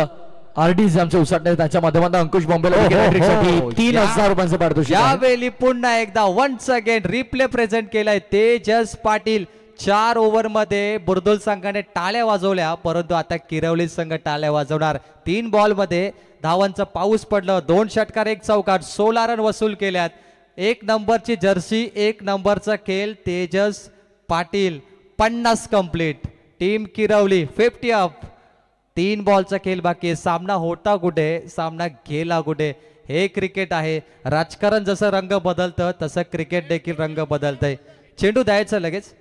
आरडी आमच्या उसाटणे त्यांच्या माध्यमातून अंकुश बॉम्बेला विकेट हॅट्रिक साठी 3000 रुपयांचं पारितोषिक. यावेळी पुन्हा एकदा वन्स अगेन रिप्ले प्रेझेंट केलाय तेजस पाटील. 4 ओव्हरमध्ये बुर्दुल संघाने टाळ्या वाजवल्या, परंतु आता किरवली संघ टाळ्या वाजवणार. 3 बॉलमध्ये धावांचा पाऊस पडलं, 2 षटकार 1 चौकार, 16 रन वसूल केल्यात. 1 नंबरची जर्सी, 1 नंबरचा खेळ Tejas Patil. 50 complete. Team Kirwali 50 up. 3 बॉलचा खेळ बाकी. सामना होता कुठे, सामना गेला कुठे. हे क्रिकेट आहे. राजकारण जसं रंग बदलतं तसं क्रिकेट देखील रंग बदलतंय. चेंडू द्यायचं लगेच.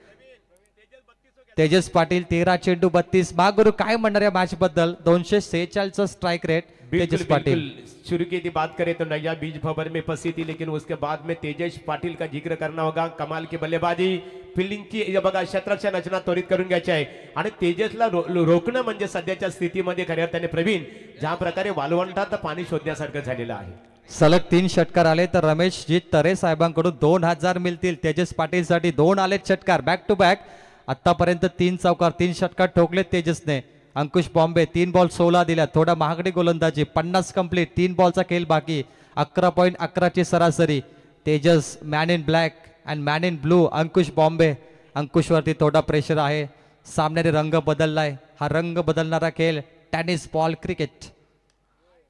तेजस पाटील 13 चेंडू 32. महागुरु काय म्हणणार या मॅच बद्दल? 246 स्ट्राइक रेट तेजस पाटिल. शुरू की थी बात करें तो नया बीज भवर में फंसी थी, लेकिन उसके बाद में तेजस पाटिल का जिक्र करना होगा. कमाल की बल्लेबाजी, फिल्डिंगची बघा, क्षेत्ररक्षण रचना त्वरित करून घ्यायची आहे आणि तेजसला रोखणं म्हणजे सध्याच्या स्थितीमध्ये खऱ्या अर्थाने प्रवीण ज्या प्रकारे वालवंटात पाणी शोधण्यासारखं झालेलं आहे. सलग 3 षटकार आले तर रमेशजी तरे साहेबांकडून 2000 मिळतील. तेजस पाटील साठी 2 आले षटकार बॅक टू बॅक. आतापर्यंत 3 चौकार 3 षटकार ठोकले तेजसने. अंकुश बॉम्बे 3 बॉल 16 दिल्या, थोडा महागडी गोलंदाजी. 50 कंप्लीट. 3 बॉलचा खेळ बाकी. 11.11 ची सरासरी. Tejas man in black and man in blue. Ankush Bombay. अंकुशवरती थोडा प्रेशर आहे. सामन्याने रंग बदललाय. हा रंग बदलणारा खेळ टेनिस बॉल क्रिकेट.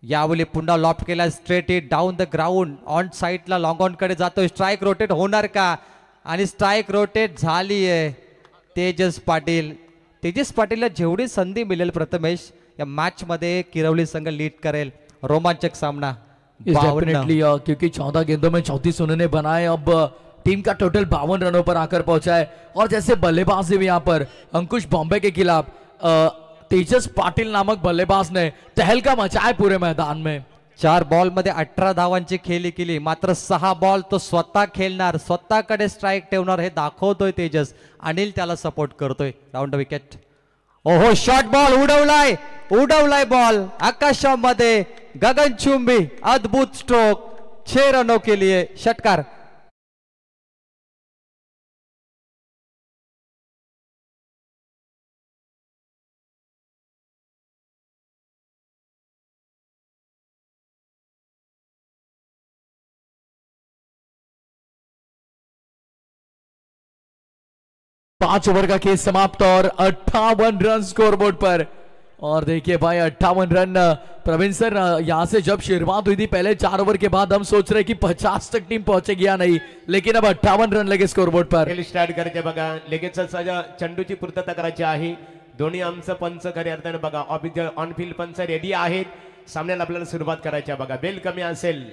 यावेळी पुन्हा लॉफ्ट केला straight hit down the ground on साइडला लॉंग ऑन कडे जातोय. स्ट्राइक रोटेट होणार का? आणि स्ट्राइक रोटेट झाली आहे. तेजस पाटील. तेजस पाटीलला जेवढी संधी मिळेल प्रथमेश या मॅच मध्ये किरवली संघ लीड करेल. रोमांचक सामना. डेफिनेटली क्योंकि 14 गेंदों में 34 उन्होंने बनाए. अब टीम का टोटल 52 रनों पर आकर पहुंचा है. और जैसे बल्लेबाजी भी यहाँ पर अंकुश बॉम्बे के खिलाफ तेजस पाटिल नामक बल्लेबाज ने तहलका मचाया पूरे मैदान में. 4 बॉल मध्ये 18 धावांची खेळी केली. मात्र 6 बॉल तो स्वतः खेळणार, स्वतःकडे स्ट्राइक ठेवणार हे दाखवतोय तेजस. अनिल त्याला सपोर्ट करतोय. Round wicket. ओहो, शॉर्ट बॉल उडवलाय बॉल आकाशामध्ये. गगनचुंबी अद्भुत स्ट्रोक. 6 रनों के लिए षटकार. 5 ओवर का खेल समाप्त और 58 रन स्कोर बोर्ड पर। और देखिए भाई 58 रन प्रवीण सर, यहाँ से जब शुरुआत हुई थी पहले 4 ओवर के बाद हम सोच रहे कि 50 तक टीम पहुंचेगी या नहीं, लेकिन अब 58 रन लगे स्कोर बोर्ड पर। खेळ स्टार्ट करायचे बघा, लगेच चंडूची पूर्तता करायची आहे. दोन्ही आमचं पंच खऱ्या अर्थाने बघा ऑन फील्ड पंच रेडी आहेत. सामन्याला आपल्याला सुरुवात करायची आहे बघा. बेल कमी असेल.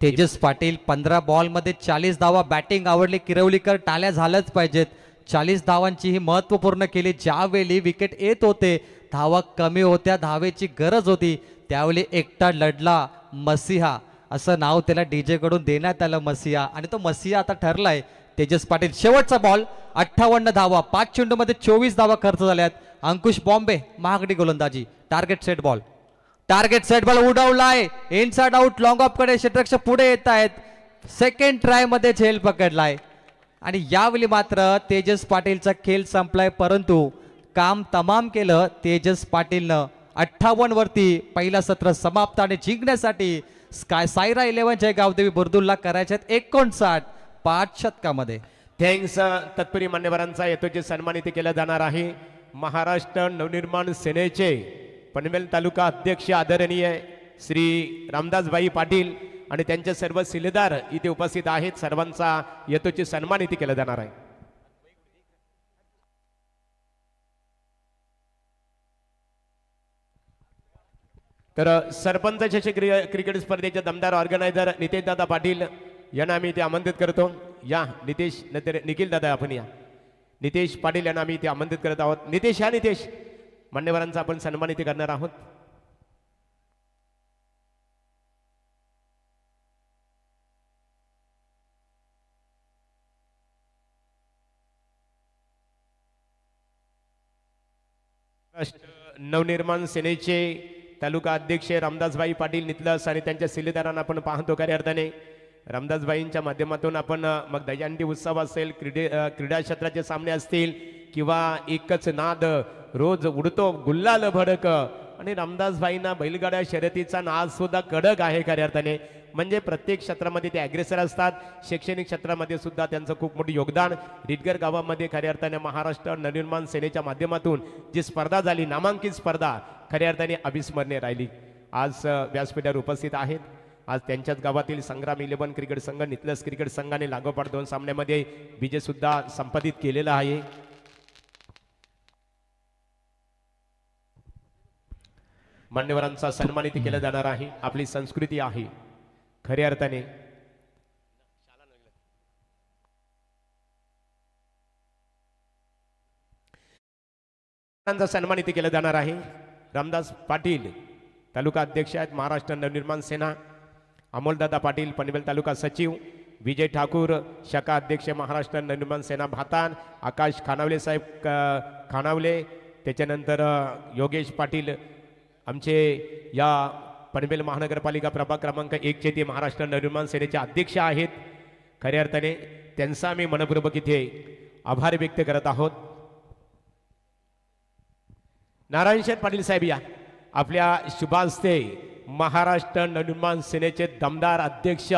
तेजस पाटील 15 बॉलमध्ये 40 धावा. बॅटिंग आवडली किरवलीकर, टाळ्या झाल्याच पाहिजेत. 40 धावांची ही महत्वपूर्ण केली. ज्यावेळी विकेट येत होते, धावा कमी होत्या, धावेची गरज होती, त्यावेळी एकटा लढला मसिहा, असं नाव त्याला डीजे कडून देण्यात आलं मसिहा, आणि तो मसिहा आता ठरलाय. तेजस पाटील शेवटचा बॉल 58 धावा. 5 चेंडूमध्ये 24 धावा खर्च झाल्यात. अंकुश बॉम्बे महागडी गोलंदाजी. Target set ball, target set ball उडवलाय. इनसाइड आउट, लॉंग ऑफ कडे क्षेत्ररक्षक पुढे येत आहेत. सेकंड ट्राय मध्ये झेल पकडलाय आणि यावेळी मात्र तेजस पाटीलचा खेळ संपलाय, परंतु काम तमाम केलं तेजस पाटीलनं. 58 वरती पहिला सत्र समाप्त आणि जिंकण्यासाठी स्काय सायरा 11 गावदेवी बुर्दुलला करायचे आहेत 59 5 शतकामध्ये. थँक्स. तत्परी मान्यवरांचा येतोचे सन्मानित केला जाणार आहे. महाराष्ट्र नवनिर्माण सेनेचे पनवेल तालुका अध्यक्ष आदरणीय श्री रामदासबाई पाटील आणि त्यांचे सर्व शिलेदार इथे उपस्थित आहेत. सर्वांचा येतोचे सन्मानित केला जाणार आहे. तर सरपंच क्रिकेट स्पर्धेचे दमदार ऑर्गनायझर नितेश दादा पाटील यांना आम्ही इथे आमंत्रित करतो. या नितेश, निखिल दादा आपण या. नितेश पाटील यांना आम्ही इथे आमंत्रित करत आहोत. नितेश या. नितेश मान्यवरांचा आपण सन्मान इथे करणार आहोत. नवनिर्माण सेनेचे तालुका अध्यक्ष रामदासबाई पाटील नितलस आणि त्यांच्या शिलेदारांना आपण पाहतो. खऱ्या अर्थाने रामदासबाईंच्या माध्यमातून आपण मग दहीहंडी उत्सव असेल, क्रीडा क्षेत्राचे सामने असतील किंवा एकच नाद रोज उडतो गुल्लाल भडक, आणि रामदासबाईंना बैलगाड्या शर्यतीचा नाद सुद्धा कडक आहे. खऱ्या अर्थाने म्हणजे प्रत्येक क्षेत्रामध्ये ते अग्रेसर असतात. शैक्षणिक क्षेत्रामध्ये सुद्धा त्यांचं खूप मोठं योगदान. रिटगर गावामध्ये खऱ्या अर्थाने महाराष्ट्र नवनिर्माण सेनेच्या माध्यमातून जी स्पर्धा झाली, नामांकित स्पर्धा, खऱ्या अर्थाने अविस्मरणीय राहिली. आज व्यासपीठावर उपस्थित आहेत. आज त्यांच्याच गावातील संग्राम 11 क्रिकेट संघ, नितलस क्रिकेट संघाने लागोपाठ 2 सामन्यामध्ये विजय सुद्धा संपादित केलेला आहे. मान्यवरांचा सन्मानित केला जाणार आहे. आपली संस्कृती आहे खऱ्या अर्थाने. सन्मानित केलं जाणार आहे. रामदास पाटील तालुका अध्यक्ष आहेत महाराष्ट्र नवनिर्माण सेना. अमोलदादा पाटील पनवेल तालुका सचिव. विजय ठाकूर शाखा अध्यक्ष महाराष्ट्र नवनिर्माण सेना भातान. आकाश खानावले साहेब खानावले. त्याच्यानंतर योगेश पाटील आमचे या पनवेल महानगरपालिका प्रभाग क्रमांक 1 चे ते महाराष्ट्र नवनिर्माण सेनेचे अध्यक्ष आहेत. खऱ्या अर्थाने त्यांचा आम्ही मनपूर्वक इथे आभार व्यक्त करत आहोत. नारायण शेठ पाटील साहेब या. आपल्या शुभास्ते महाराष्ट्र नवनिर्माण सेनेचे दमदार अध्यक्ष,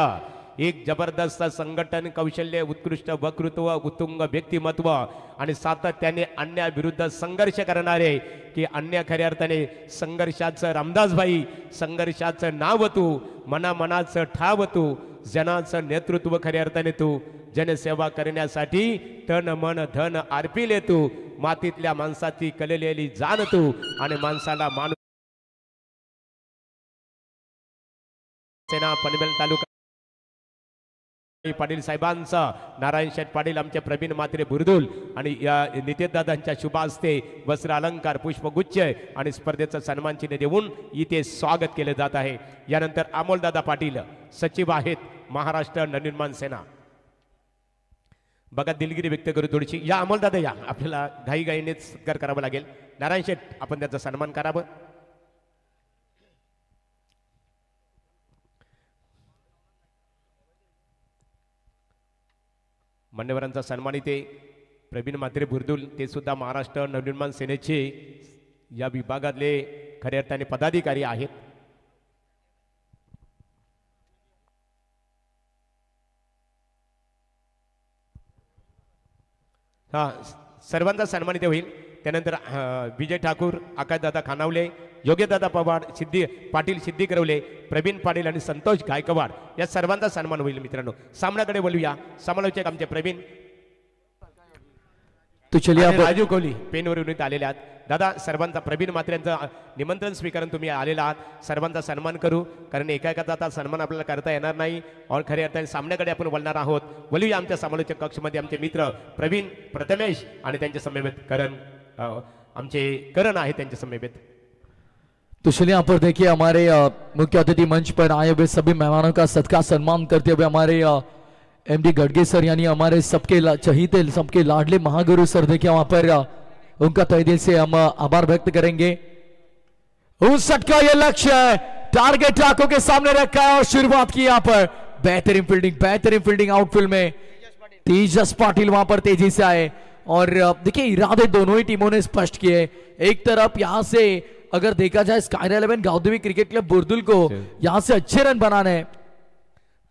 एक जबरदस्त संघटन कौशल्य, उत्कृष्ट वक्तृत्व, उत्तुंग व्यक्तिमत्व आणि सातत्याने अन्यायाविरुद्ध संघर्ष करणारे की अन्य खऱ्या अर्थाने संघर्षाचं रामदासबाई, संघर्षाचं नाव तू, मनाचं ठाव तू, जनाचं नेतृत्व खऱ्या अर्थाने तू, जनसेवा करण्यासाठी तन मन धन अर्पिले तू, मातीतल्या माणसाची कललेली जाण तू आणि माणसाला माणूस. सेना पनवेल तालुका पाटील साहेबांचा, नारायण शेठ पाटील आमचे प्रवीण मात्रे बुर्दुल आणि नितेशदादांच्या शुभ हस्ते वस्त्र अलंकार, पुष्पगुच्छ आणि स्पर्धेचं सन्मान चिन्ह देऊन इथे स्वागत केले जात आहे. यानंतर अमोलदादा पाटील सचिव आहेत महाराष्ट्र नवनिर्माण सेना. बघा दिलगिरी व्यक्त करू थोडीशी. या अमोलदादा या. आपल्याला घाईघाईनेच सत्कार करावा लागेल. नारायण शेठ आपण त्याचा सन्मान करावं. मान्यवरांचा सन्मानित प्रवीण म्हात्रे बुर्दुल, ते सुद्धा महाराष्ट्र नवनिर्माण सेनेचे या विभागातले खऱ्या अर्थाने पदाधिकारी आहेत. हा सर्वांचा सन्मानित होईल. त्यानंतर विजय ठाकूर, आकाशदादा खानावले, योग्यदादा पवार, पाटील सिद्धिकरवले, प्रवीण पाटील आणि संतोष गायकवाड या सर्वांचा सन्मान होईल. मित्रांनो सामन्याकडे बोलूया. समालोचक आमचे प्रवीण तो चलिए आणि आप राजू कोहली पेनवरून आलेले आहात. दादा सर्वांचा प्रवीण मात्र्यांचं निमंत्रण स्वीकारून तुम्ही आलेला आहात. सर्वांचा सन्मान करू, कारण एका एकाचा सन्मान आपल्याला करता येणार नाही. और खऱ्या अर्थाने सामन्याकडे आपण बोलणार आहोत. बोलूया आमच्या समालोचक कक्षमध्ये आमचे मित्र प्रवीण, प्रथमेश आणि त्यांच्या समवेत करण, आमचे करण आहे त्यांच्या समवेत. तो चलिए यहाँ पर देखिए हमारे मुख्य अतिथि मंच पर आए हुए सभी मेहमानों का सत्कार सम्मान करते हुए हमारे एमडी गडगे सर यानी हमारे सबके चहीते सबके लाडले महागुरु सर देखिए वहां पर उनका तहे दिल से हम आभार व्यक्त करेंगे. उस का ये लक्ष्य है, टारगेट आंखों के सामने रखा है और शुरुआत की यहाँ पर बेहतरीन फील्डिंग आउटफील्ड में तेजस पाटिल वहां पर तेजी से आए. और देखिए इरादे दोनों ही टीमों ने स्पष्ट किए. एक तरफ यहां से अगर देखा जाए स्काई 11 गावदेवी क्रिकेट क्लब बुर्दुल को यहां से अच्छे रन बनाने.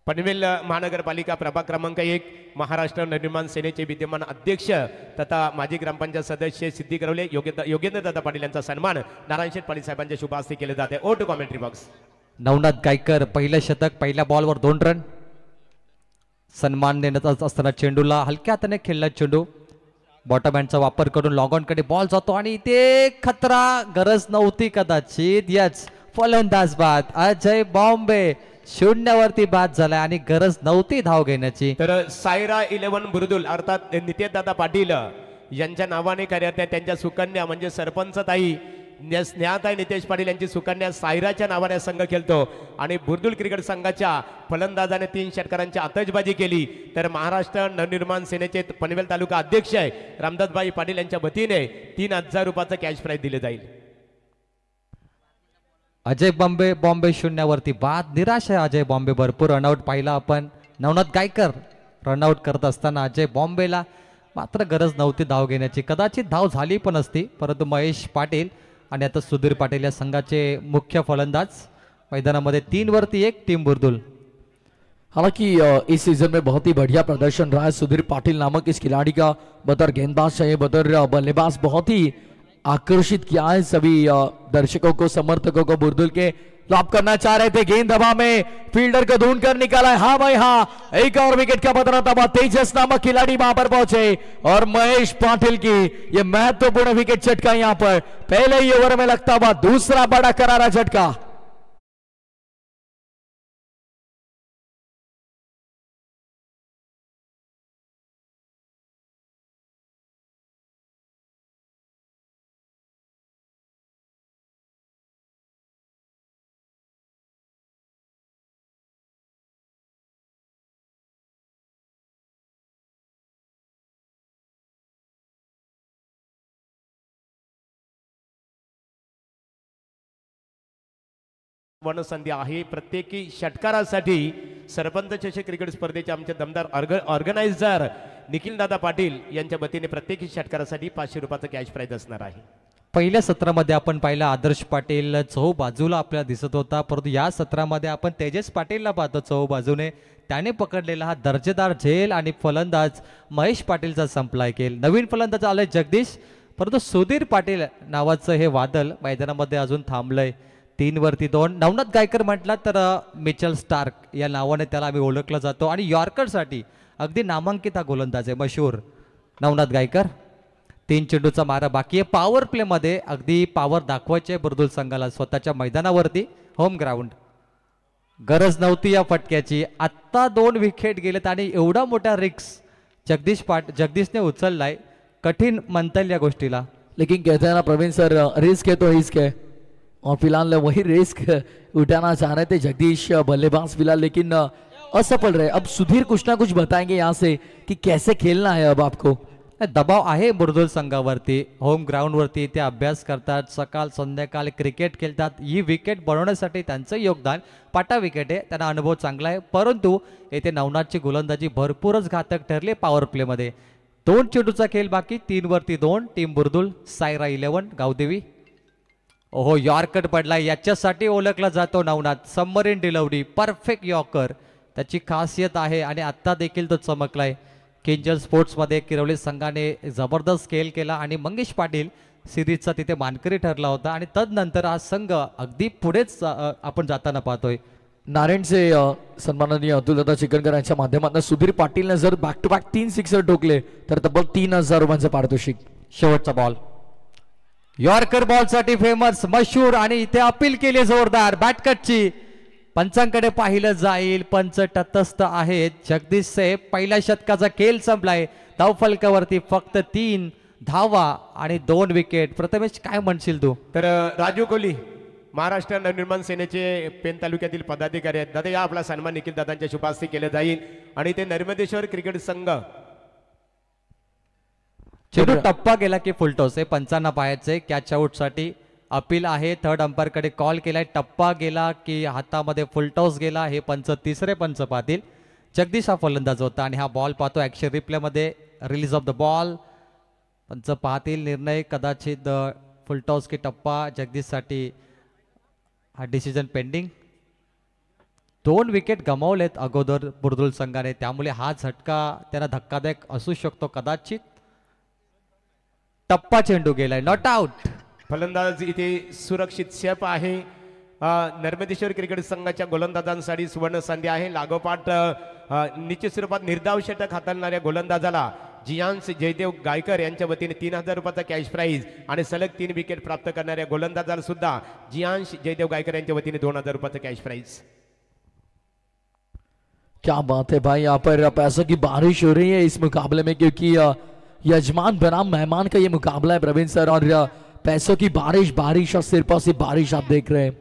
पनवेल महानगरपालिका प्रभाग क्रमांक 1 महाराष्ट्र नवनिर्माण सेनेचे विद्यमान अध्यक्ष तथा माजी ग्रामपंचायत सदस्य सिद्धिकरवले, योगेंद्र दादा पाटील यांचा सन्मान नारायण शेठ पाटील साहेबांच्या शुभ हस्ते केले जाते. Oh to commentary box. Navnath Gaikar पहिलं शतक, पहिल्या बॉलवर 2 रन. सन्मान देण्यात असताना चेंडूला हलक्या हाताने खेळला चेंडू बॉटम हँडचा वापर करून लॉग ऑन कडे बॉल जातो आणि इथे खतरा, गरज नव्हती कदाचित. यच फलंदाज बाद अजय बॉम्बे शून्यावरती बाद झालाय आणि गरज नव्हती धाव घेण्याची. तर सायरा 11 बुर्दुल अर्थात नितेशदादा पाटील यांच्या नावाने कार्यरत त्यांच्या सुकन्या म्हणजे सरपंच ताई स्नेहाताई नितेश पाटील यांची सुकन्या सायराच्या नावाने संघ खेळतो आणि बुर्दुल क्रिकेट संघाच्या फलंदाजाने 3 षटकारांची आतषबाजी केली. तर महाराष्ट्र नवनिर्माण सेनेचे पनवेल तालुका अध्यक्ष आहे रामदासभाई पाटील यांच्या वतीने 3000 रुपयाचं कॅश प्राइज दिले जाईल. अजय बॉम्बे शून्यावरती बाद. निराश आहे अजय बॉम्बे. भरपूर रनआउट पाहिला आपण. नवनाथ गायकर रनआउट करत असताना अजय बॉम्बेला मात्र गरज नव्हती धाव घेण्याची. कदाचित धाव झाली पण असती, परंतु महेश पाटील आणि आता सुधीर पाटील या संघाचे मुख्य फलंदाज मैदानामध्ये 3 वरती 1 टीम बुर्दुल. हालांकि इस सीजन में बहुत ही बढ़िया प्रदर्शन रहा है सुधीर पाटिल नामक इस खिलाड़ी का. बतौर गेंदबाज चाहिए, बतौर बल्लेबाज बहुत ही आकर्षित किया है सभी दर्शकों को, समर्थकों को. बुर्दुल के लॉप करना चाह रहे थे, गेंद हवा में, फील्डर को ढूंढ कर निकाला है. हाँ भाई हाँ, एक और विकेट का बदला तब तेजस नामक खिलाड़ी वहां पर पहुंचे और महेश पाटिल की ये महत्वपूर्ण विकेट झटका यहां पर पहले ही ओवर में लगता हुआ दूसरा बड़ा करारा झटका. संधी आहे प्रत्येकी षटकारासाठी. सरपंच चषक क्रिकेट स्पर्धेचे आमचे दमदार ऑर्गनायझर निखिल दादा पाटील यांच्या वतीने प्रत्येकी षटकारासाठी 500 रुपयाचं कॅश प्राइज असणार आहे. पहिल्या सत्रामध्ये आपण पाहिलं आदर्श पाटील चहू बाजूला आपल्याला दिसत होता, परंतु या सत्रामध्ये आपण तेजस पाटीलला पाहतो चहू बाजूने. त्याने पकडलेला हा दर्जेदार झेल आणि फलंदाज महेश पाटीलचा संपलाय केल. नवीन फलंदाज आलाय जगदीश, परंतु सुधीर पाटील नावाचं हे वादळ मैदानामध्ये अजून थांबलंय. 3 वरती 2. नवनाथ गायकर म्हटला तर मिचेल स्टार्क या नावाने त्याला आम्ही ओळखला जातो आणि यॉर्करसाठी अगदी नामांकित हा गोलंदाज आहे मशहूर नवनाथ गायकर. 3 चेंडूचा मारा बाकी आहे. पॉवर प्ले मध्ये अगदी पॉवर दाखवायचे बुर्दुल संघाला स्वतःच्या मैदानावरती होम ग्राउंड. गरज नव्हती या फटक्याची. आत्ता 2 विकेट गेलेत आणि एवढा मोठा रिस्क जगदीशने उचललाय. कठीण म्हणता येईल या गोष्टीला, लेकिन कहते हैं ना प्रवीण सर, रिस्क है तो रिस्क है और फिलहाल वही रिस्क उठाना चाह रहे थे जगदीश बल्लेबाज फिलहाल, लेकिन असफल रहे. अब सुधीर कुछ ना कुछ बताएंगे यहाँ से कि कैसे खेलना है. अब आपको दबाव आहे बुर्दुल संघावरती. होम ग्राउंडवरती ते अभ्यास करतात, सकाळ संध्याकाळ क्रिकेट खेळतात. ही विकेट बनवण्यासाठी त्यांचं योगदान पाटा विकेट आहे, त्यांना अनुभव चांगला आहे. परंतु येथे नवनाथची गोलंदाजी भरपूरच घातक ठरली पॉवर प्लेमध्ये. 2 चेंडूचा खेळ बाकी. 3 वरती 2 टीम बुर्दुल. सायरा 11 गावदेवी. ओहो, यॉर्कर पडलाय. याच्यासाठी ओळखला जातो Navnath. Submarine delivery, perfect yorker त्याची खासियत आहे आणि आत्ता देखील तो चमकलाय. किंजल स्पोर्ट्समध्ये किरवली संघाने जबरदस्त खेळ केला आणि मंगेश पाटील सिरीजचा तिथे मानकरी ठरला होता आणि तदनंतर हा संघ अगदी पुढेच आपण जाताना पाहतोय. नारायणचे सन्माननीय अतुलदादा चिकनकर यांच्या माध्यमातून सुधीर पाटीलने जर बॅक टू बॅक 3 सिक्सर ठोकले तर तब्बल 3000 रुपयांचं पारितोषिक. शेवटचा बॉल यॉर्कर बॉल साठी फेमस मशहूर आणि इथे अपील केली जोरदार बॅटकटची. पंचांकडे पाहिलं जाईल, पंच तटस्थ आहेत. जगदीश से पहिल्या षटकाचा खेळ संपलाय. धावफलकावरती फक्त 3 धावा आणि 2 विकेट. प्रथमेश काय म्हणशील तू? तर राजू कोहली महाराष्ट्र नवनिर्माण सेनेचे पेन तालुक्यातील पदाधिकारी आहेत. दादा या आपला सन्मान निखिल दादांच्या शुभास्ती केला जाईल आणि ते नर्मदेश्वर क्रिकेट संघ चेंडू टप्पा गेला की फुलटॉस हे पंचांना पाहायचंय. कॅच आउट साठी अपील आहे. थर्ड अंपायर कडे कॉल केलाय. टप्पा गेला की हातामध्ये फुलटॉस गेला हे पंच तिसरे पंच पाहतील. जगदीश हा फलंदाज होता आणि हा बॉल पाहतो ऍक्शन रिप्ले मध्ये. रिलीज ऑफ द बॉल पंच पाहतील. निर्णय कदाचित फुलटॉस की टप्पा. जगदीश साठी हा डिसिजन पेंडिंग. 2 विकेट गमावलेत अगोदर बुर्दुल संघाने, त्यामुळे हा झटका त्यांना धक्कादायक असू शकतो कदाचित. टप्पा चेंडू गेलाय. Not out. फलंदाज इथे सुरक्षित सेफ आहे. नर्मदेश्वर क्रिकेट संघाच्या गोलंदाजांसाठी सुवर्ण संधी आहे. लागोपाठ निश्चित स्वरूपात निर्धाव षटक हाताळणाऱ्या गोलंदाजाला जियांश जयदेव गायकर यांच्या वतीने 3000 रुपयाचा कॅश प्राइज आणि सलग 3 विकेट प्राप्त करणाऱ्या गोलंदाजाला सुद्धा जियांश जयदेव गायकर यांच्या वतीने 2000 रुपयाचा कॅश प्राइज. क्या बात है भाई, यहाँ पर पैसों की बारिश हो रही है इस मुकाबले में, क्योंकि यजमान बनाम मेहमान का ये मुकाबला है प्रवीण सर, और पैसों की बारिश बारिश और सिर्फ और सिर्फ बारिश आप देख रहे हैं.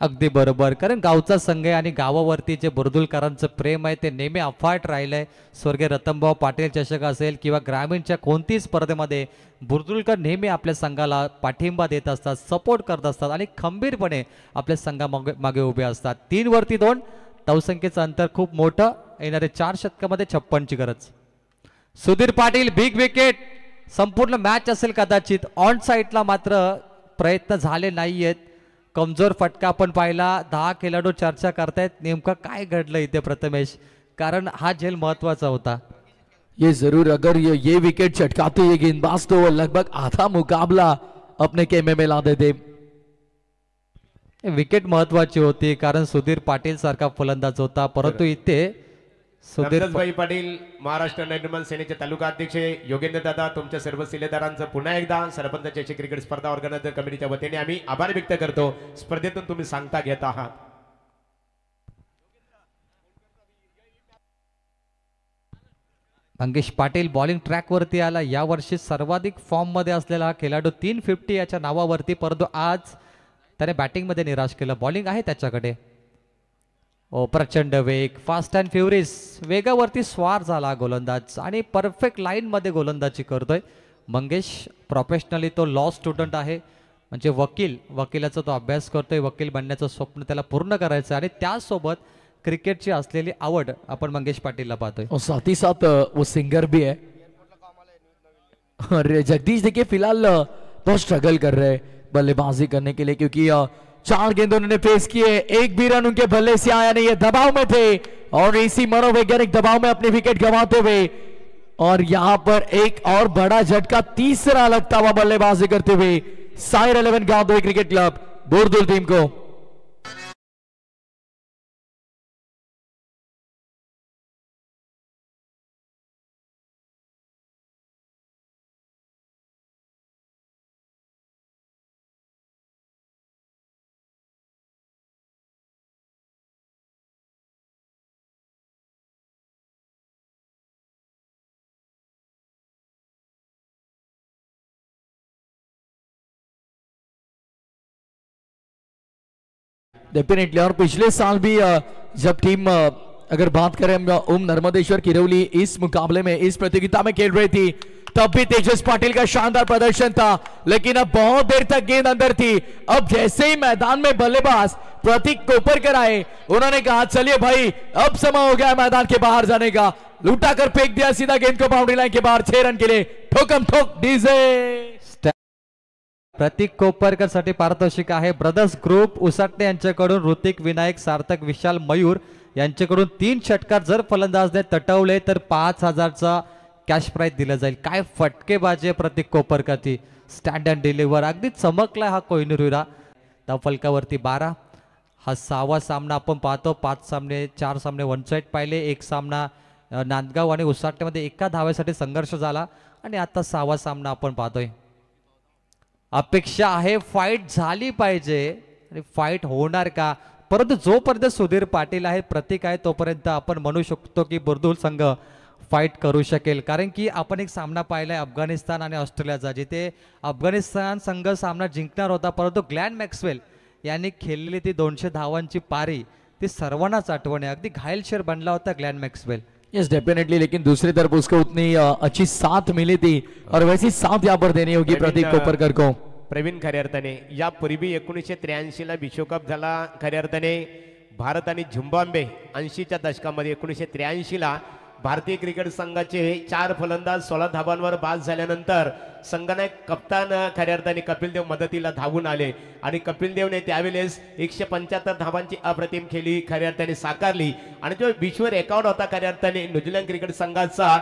अगदी बरोबर, कारण गावचा संघ आहे आणि गावावरती जे बुर्दुलकरांचं प्रेम आहे ते नेहमी अफाट राहिलंय. स्वर्गीय रतनभाऊ पाटील चषक असेल किंवा ग्रामीणच्या कोणतीही स्पर्धेमध्ये बुर्दुलकर नेहमी आपल्या संघाला पाठिंबा देत असतात, सपोर्ट करत असतात आणि खंबीरपणे आपल्या संघामागे उभे असतात. 3 वरती 2 धावसंख्येचं अंतर खूप मोठं. येणारे 4 षटकामध्ये 56ची गरज. Sudhir Patil big wicket. संपूर्ण मॅच असेल कदाचित. ऑन साईडला मात्र प्रयत्न झाले नाहीयेत. कमजोर फटका आपण पाहिला. 10 खेळाडू चर्चा करतायत नेमकं काय घडलं इथे प्रथमेश, कारण हा झेल महत्वाचा होता. ये जरूर, अगर ये विकेट चटकाते ये गेंदबाज तो लगभग आधा मुकाबला अपने खेमे में ला देते. विकेट महत्वाची होती कारण सुधीर पाटील सारखा फलंदाज होता, परंतु इथे सुधीर भाई पाटील महाराष्ट्र नवनिर्माण सेनेचे तालुका अध्यक्ष योगेंद्र दादा, तुमच्या सर्व शिलेदारांचं पुन्हा एकदा सरपंच चषक क्रिकेट स्पर्धा ऑर्गनायझर कमिटीच्या वतीने आम्ही आभार व्यक्त करतो. स्पर्धेतून तुम्ही सांगता घेत आहात. मंगेश पाटील बॉलिंग ट्रॅक वरती आला. यावर्षी सर्वाधिक फॉर्म मध्ये असलेला हा खेळाडू 350 याच्या नावावरती, परंतु आज त्याने बॅटिंग मध्ये निराश केलं. बॉलिंग आहे त्याच्याकडे. ओ प्रचंड वेग, फास्ट अँड फ्युरियस वेगावरती स्वार झाला गोलंदाज आणि परफेक्ट लाईन मध्ये गोलंदाजी करतोय मंगेश. प्रोफेशनली तो लॉ स्टुडंट आहे, म्हणजे वकिलाचा तो अभ्यास करतोय. वकील बनण्याचं स्वप्न त्याला पूर्ण करायचं आणि त्यासोबत क्रिकेटची असलेली आवड आपण मंगेश पाटीलला पाहतोय. और साथ ही साथ वो सिंगर भी है. और जगदीश देखिए फिलहाल बहुत स्ट्रगल कर रहे हैं बल्लेबाजी करने के लिए, क्योंकि 4 गेंद उन्होंने फेस किए, एक भी रन उनके बल्ले से आया नहीं है. दबाव में थे और इसी मनोवैज्ञानिक दबाव में अपनी विकेट गंवाते हुए, और यहां पर एक और बड़ा झटका, तीसरा लगता हुआ बल्लेबाजी करते हुए साइर 11 गांव क्रिकेट क्लब बुर्दुल टीम को. डेफिनेटली, और पिछले साल भी जब टीम अगर बात करें ओम नर्मदेश्वर किरौली इस मुकाबले में इस प्रतियोगिता में खेल रही थी, तब भी तेजस पाटिल का शानदार प्रदर्शन था, लेकिन अब बहुत देर तक गेंद अंदर थी. अब जैसे ही मैदान में बल्लेबाज प्रतीक कोपरकर आए, उन्होंने कहा चलिए भाई अब समय हो गया मैदान के बाहर जाने का. लुटा कर फेंक दिया सीधा गेंद को बाउंड्री लाइन के बाहर. 6 रन के लिए ठोकम ठोक डीजे. प्रतीक कोपरकर साठी पारितोषिक आहे. ब्रदर्स ग्रुप उसाटणे यांच्याकडून ऋतिक विनायक सार्थक विशाल मयूर यांच्याकडून 3 षटकार जर फलंदाजने तटवले तर 5000चा कॅश प्राईज दिलं जाईल. काय फटकेबाजी आहे प्रतीक कोपरकरची, स्टँड अँड डिलिव्हर अगदी चमकलाय हा कोहिनूर हिरा. धावफलकावरती 12. हा 6वा सामना आपण पाहतो. 5 सामने 4 सामने वन साईड पाहिले. एक सामना नांदगाव आणि उसाटण्यामध्ये एका धाव्यासाठी संघर्ष झाला आणि आता 6वा सामना आपण पाहतोय. अपेक्षा आहे फाईट झाली पाहिजे आणि फाईट होणार का, परंतु जोपर्यंत सुधीर पाटील आहे, प्रतीक आहे, तोपर्यंत आपण म्हणू शकतो की बुर्दुल संघ फाईट करू शकेल. कारण की आपण एक सामना पाहिलाय अफगाणिस्तान आणि ऑस्ट्रेलियाचा, जिथे अफगाणिस्तान संघ सामना जिंकणार होता, परंतु ग्लॅन मॅक्सवेल यांनी खेळलेली ती 200 धावांची पारी ती सर्वांनाच आठवण आहे. अगदी घायलशेर बनला होता ग्लॅन मॅक्सवेल. यस डेफिनेटली, लेकिन दूसरी तरफ उसको उतनी अच्छी साथ मिली थी और वैसी साथ यहाँ पर देनी होगी प्रतीक कोपरकर को. प्रवीण खऱ्या अर्थाने यापूर्वी 1983 ला विश्वकप झाला. खऱ्या अर्थाने भारत आणि झिम्बाब्वे 80च्या दशकामध्ये 1983 ला भारतीय क्रिकेट संघाचे 4 फलंदाज 16 धावांवर बाद झाल्यानंतर संघनायक कप्तान खऱ्या अर्थाने कपिल देव मदतीला धावून आले आणि कपिल देवने त्यावेळेस 175 धावांची अप्रतिम खेळी खऱ्या अर्थाने साकारली आणि जो विश्व रेकॉर्ड होता खऱ्या अर्थाने न्यूझीलंड क्रिकेट संघाचा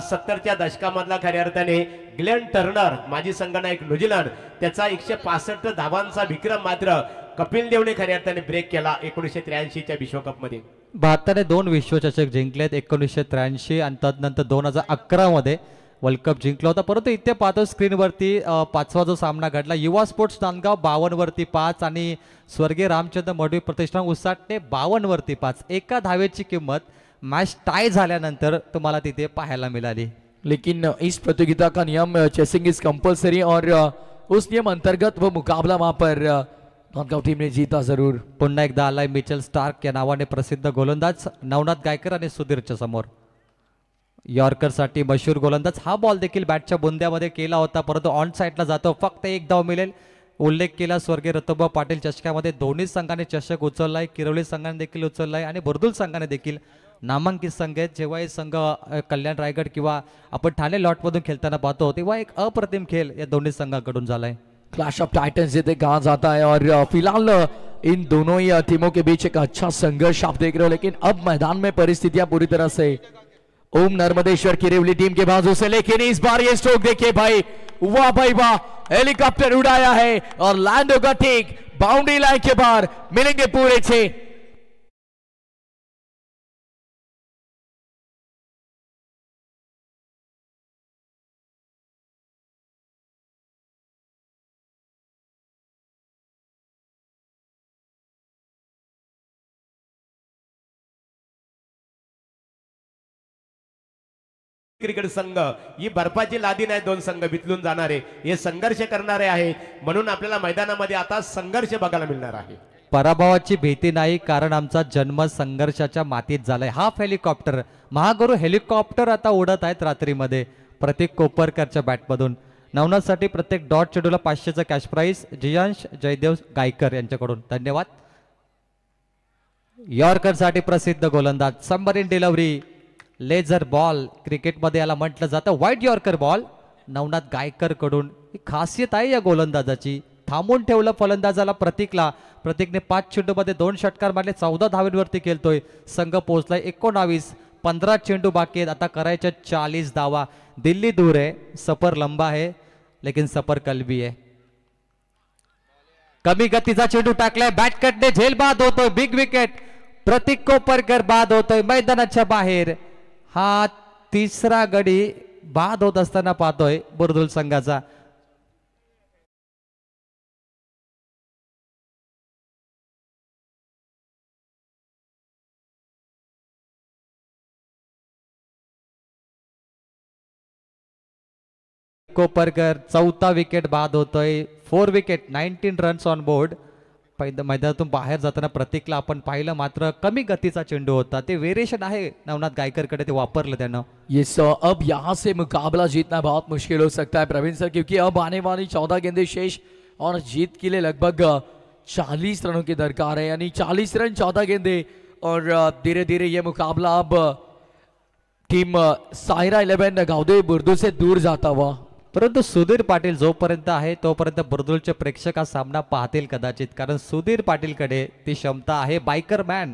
70च्या दशकामधला खऱ्या अर्थाने ग्लेन टर्नर माजी संघनायक न्यूझीलंड त्याचा 165 धावांचा विक्रम मात्र कपिल देवने खऱ्या अर्थाने ब्रेक केला 1983च्या विश्वकप मध्ये. भारताने 2 विश्वचषक जिंकलेत, 1983 आणि तदनंतर 2011 मध्ये वर्ल्ड कप जिंकला होता. परंतु इथे पाहतो स्क्रीनवरती 5वा जो सामना घडला युवा स्पोर्ट्स नांदगाव 52 वरती 5 आणि स्वर्गीय रामचंद्र मडवी प्रतिष्ठान उसाटणे 52 वरती 5. एका धावेची किंमत मॅच टाय झाल्यानंतर तुम्हाला तिथे पाहायला मिळाली. लेकिन इस प्रतियोगिता का नियम चेसिंग इज कंपल्सरी और उस नियम अंतर्गत वो मुकाबला वहां पर नांदगाव टीम ने जीता जरूर. पुन्हा एकदा आलाय मिचेल स्टार्क या नावाने प्रसिद्ध गोलंदाज नवनाथ गायकर आणि सुधीरच्या समोर. यॉर्करसाठी मशहूर गोलंदाज. हा बॉल देखील बॅटच्या बुंद्यामध्ये केला होता, परंतु ऑन साईडला जातो. फक्त 1 धाव मिळेल. उल्लेख केला स्वर्गीय रतुबा पाटील चषकामध्ये दोन्ही संघाने चषक उचललाय. किरवली संघाने देखील उचललाय आणि बुर्दुल संघाने देखील नामांकित संघ आहेत. जेव्हा हे संघ कल्याण रायगड किंवा आपण ठाणे लॉटमधून खेळताना पाहतो तेव्हा एक अप्रतिम खेळ या दोन्ही संघाकडून झालाय. क्लैश ऑफ टाइटंस जिसे कहा जाता है और फिलहाल इन दोनों ही टीमों के बीच एक अच्छा संघर्ष आप देख रहे हो. लेकिन अब मैदान में परिस्थितियां पूरी तरह से ओम नर्मदेश्वर किरेवली टीम के बाजू से, लेकिन इस बार ये स्ट्रोक देखिए भाई, वाह भाई वाह, हेलीकॉप्टर उड़ाया है और लैंड होगा ठीक बाउंड्री लाइन के बाहर. मिलेंगे पूरे 6. क्रिकेट संघ ही बर्फाची लादी नाही, 2 संघ बिथलून जाणारे हे संघर्ष करणारे आहेत. म्हणून आपल्याला मैदानामध्ये आता संघर्ष बघायला मिळणार आहे. पराभवाची भीती नाही, कारण आमचा जन्म संघर्षाच्या मातीत झालाय. हाफ हेलिकॉप्टर महागुरु हेलिकॉप्टर आता उडत आहेत रात्रीमध्ये प्रतीक कोपरकरच्या बॅटमधून. नवनाथसाठी प्रत्येक डॉट चेंडूला 500चा कॅश प्राईज जियांश जयदेव गायकर यांच्याकडून. धन्यवाद. यॉर्करसाठी प्रसिद्ध गोलंदाज सबमरीन डिलिव्हरी लेझर बॉल क्रिकेटमध्ये याला म्हटलं जातं. White yorker ball Navnath Gaikar कडून. ही खासियत आहे या गोलंदाजाची. थांबून ठेवलं फलंदाजाला प्रतीकला. प्रतीकने 5 चेंडूमध्ये 2 षटकार मारले. 14 धावेंवरती खेळतोय. संघ पोहोचलाय 19. 15 चेंडू बाकी आहेत. आता करायच्या 40 धावा. दिल्ली दूर आहे, सफर लंबा है लेकिन सफर कलबी आहे. कमी गतीचा चेंडू टाकलाय. बॅटकटने झेल बाद होतोय. Big wicket. प्रतीक कोपरकर बाद होतोय मैदानाच्या बाहेर. हा 3रा गडी बाद होत असताना पाहतोय बुर्दुल संघाचा. कोपरकर 4था विकेट बाद होतोय. 4 विकेट 19 रन्स ऑन बोर्ड. मैदानातून बाहेर जाताना प्रतीकला आपण पाहिलं, मात्र कमी गतीचा चेंडू होता. ते वेरिएशन आहे नवनाथ गायकरकडे, ते वापरलं त्यानं. ये अब यहाँ से मुकाबला जीतना बहुत मुश्किल हो सकता है प्रवीण सर, क्योंकि अब आने वाली 14 गेंदें शेष और जीत के लिए लगभग 40 रनों की दरकार है. यानी 40 रन 14 गेंदें और धीरे धीरे ये मुकाबला अब टीम सायरा 11 गावदेवी बुर्दुल से दूर जाता हुआ. परंतु सुधीर पाटील जोपर्यंत आहे तोपर्यंत बुर्दुलचे प्रेक्षक हा सामना पाहतील कदाचित, कारण सुधीर पाटीलकडे ती क्षमता आहे. बायकर मॅन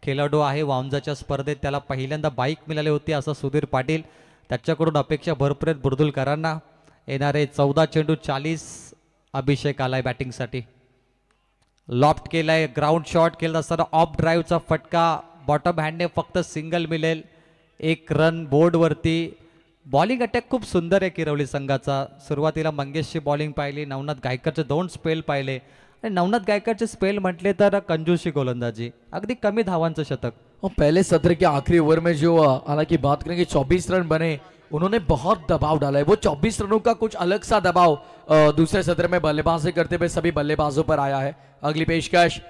खेळाडू आहे. वांजाच्या स्पर्धेत त्याला पहिल्यांदा बाईक मिळाली होती असं सुधीर पाटील. त्याच्याकडून अपेक्षा भरपूर आहेत बुर्दुलकरांना. येणारे 14 चेंडू 40. अभिषेक आलाय बॅटिंगसाठी. लॉफ्ट केलाय, ग्राउंड शॉट केला असताना ऑफ ड्राईव्हचा फटका, बॉटम हँडने फक्त सिंगल मिळेल. 1 रन बोर्डवरती. बॉलिंग अटॅक खूप सुंदर आहे किरवली संघाचा. सुरुवातीला मंगेशची बॉलिंग पाहिली, नवनाथ गायकरचे 2 स्पेल पाहिले आणि नवनाथ गायकरचे स्पेल म्हटले तर कंजूसी गोलंदाजी, अगदी कमी धावांचं शतक. और पहले सत्र के आखिरी ओवर में जो हालांकि बात करेंगे 24 रन बने, उन्होंने बहुत दबाव डाला है. वो 24 रनों का कुछ अलग सा दबाव दूसरे सत्र में बल्लेबाजी करते हुए सभी बल्लेबाजों पर आया है. अगली पेशकश,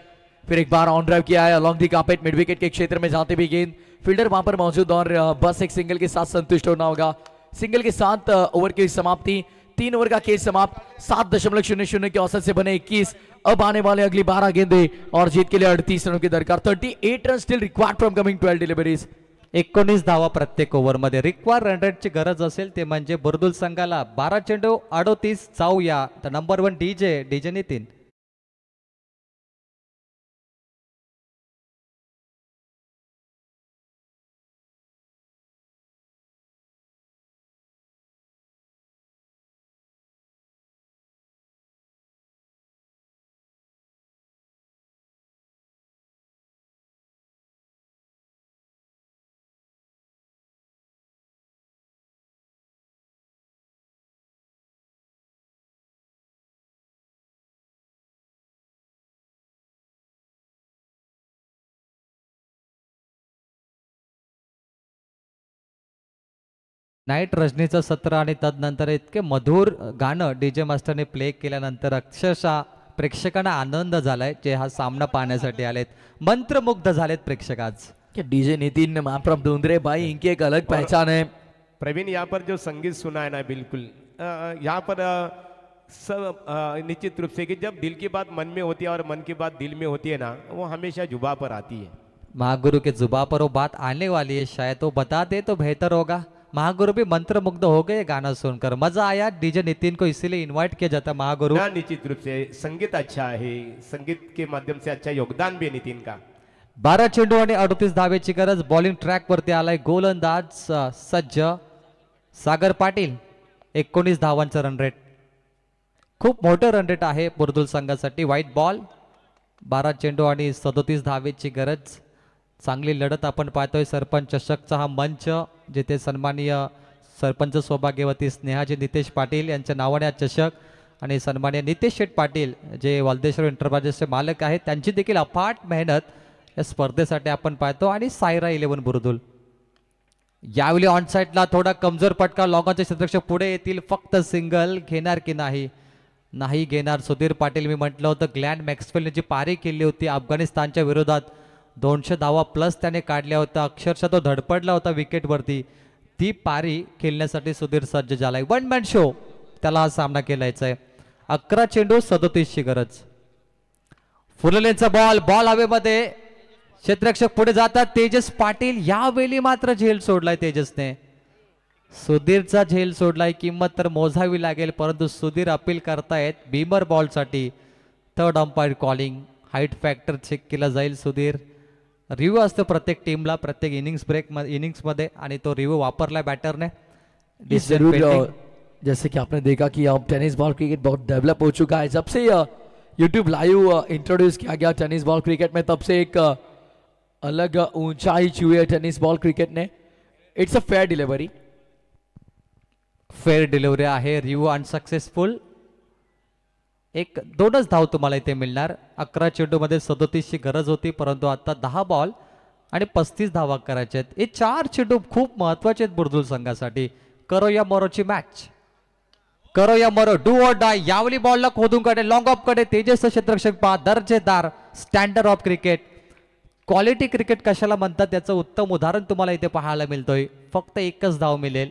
फिर एक बार ऑन ड्राइव किया है along the carpet, mid wicket के क्षेत्र में जाते भी गेंद, फील्डर वहां पर मौजूद और बस एक सिंगल के साथ संतुष्ट होना होगा. सिंगल के साथ ओवर की समाप्ति. 3 ओवर का खेल समाप्त. 7.00 के औसत से बने 21. अब आने वाले अगली 12 गेंदे और जीत के लिए 38 रनों की दरकार. 38 run still required from coming 12 deliveries. 19 धावा प्रत्येक ओव्हरमध्ये. रिक्वायर रन रेटची गरज असेल ते म्हणजे बुर्दुल संघाला 12 चेंडू 38. जाऊया तर नंबर 1 डीजे नितीन. नाईट रजनीचं सत्र आणि तदनंतर इतके मधुर गाणं डीजे मास्टरने प्ले केल्यानंतर अक्षरशः प्रेक्षकांना आनंद झालाय जे हा सामना पाहण्यासाठी आलेत. मंत्रमुग्ध झालेत प्रेक्षक आज. डीजे नितिन मैन फ्रॉम दुंदरे भाई, इनकी एक अलग पहचान है. प्रवीण, यहाँ पर जो संगीत सुना है ना, बिल्कुल यहाँ पर सब निश्चित रूप से कि जब दिल की बात मन में होती है और मन की बात दिल में होती है ना, वो हमेशा जुबा पर आती है. महागुरु के जुबा पर वो बात आने वाली है, शायद वो बता दे तो बेहतर होगा. महागुरु भी मंत्रमुग्ध हो गए गाना सुनकर. मजा आया. डीजे नितिन को इसीलिए इनवाइट किया जाता महागुरु. ना, निश्चित रूप से संगीत अच्छा है, संगीत के माध्यम से अच्छा योगदान भी है नितिन का. 12 चेंडू आणि 38 धावेची गरज. बॉलिंग ट्रॅक वरती आलाय गोलंदाज सज्ज सागर पाटील. 19 धावांचं रन रेट. खूप मोठं रन रेट आहे बुर्दुल संघासाठी. White ball. 12 चेंडू आणि 37 धावेची गरज. चांगली लढत आपण पाहतोय. सरपंच चषकचा हा मंच जिथे सन्माननीय सरपंच सौभाग्यवती स्नेहाजी नितेश पाटील यांच्या नावाने हा चषक आणि सन्माननीय नितेश शेठ पाटील जे वालदेश्वर एंटरप्राइजेसचे मालक आहेत त्यांची देखील अफाट मेहनत या स्पर्धेसाठी आपण पाहतो. आणि सायरा 11 बुर्दुल यावेळी ऑन साईडला थोडा कमजोर फटका. लॉंगाचे क्षेत्ररक्षक पुढे येतील. फक्त सिंगल घेणार की नाही? नाही घेणार. सुधीर पाटील, मी म्हटलं होतं ग्लॅन मॅक्सवेलने जी पारी केली होती अफगाणिस्तानच्या विरोधात 200 धावा प्लस त्याने काढल्या होत्या. अक्षरशः तो धडपडला होता विकेटवरती. ती पारी खेळण्यासाठी सुधीर सज्ज झालाय. 1 मॅन शो त्याला हा सामना खेळायचा आहे. 11 चेंडू 37 ची गरज. फुललेचा बॉल हवेमध्ये. क्षेत्ररक्षक पुढे जातात. तेजस पाटील यावेळी मात्र झेल सोडलाय तेजसने. सुधीरचा झेल सोडलाय. किंमत तर मोजावी लागेल परंतु सुधीर अपील करतायत बीमर बॉलसाठी. Third umpire calling. Height factor check केला जाईल. सुधीर रिव्ह्यू असतो प्रत्येक टीमला प्रत्येक इनिंग्समध्ये आणि तो रिव्ह्यू वापरलाय बॅटरने. जरूर. जैसे कि आपने देखा कि अब टेनिस बॉल क्रिकेट बहुत डेवलप हो चुका है. जब से यूट्यूब लाइव इंट्रोड्यूस किया गया टेनिस बॉल क्रिकेट में, तब से एक अलग ऊंचाई छुई है टेनिस बॉल क्रिकेट ने. It's a fair delivery. Fair delivery आहे. Review unsuccessful. 2च धाव तुम्हाला इथे मिळणार. 11 चेंडूमध्ये 37 ची गरज होती परंतु आता 10 बॉल आणि 35 धावा करायच्या आहेत. हे 4 चेंडू खूप महत्वाचे आहेत बुर्दुल संघासाठी. करो या मरोची मॅच. करो या मरो. Do or die. यावली बॉलला खोदून कडे लॉंग ऑफ कडे तेजस क्षेत्ररक्षक पहा. दर्जेदार standard of cricket. Quality cricket कशाला म्हणतात त्याचं उत्तम उदाहरण तुम्हाला इथे पाहायला मिळतोय. फक्त 1च धाव मिळेल.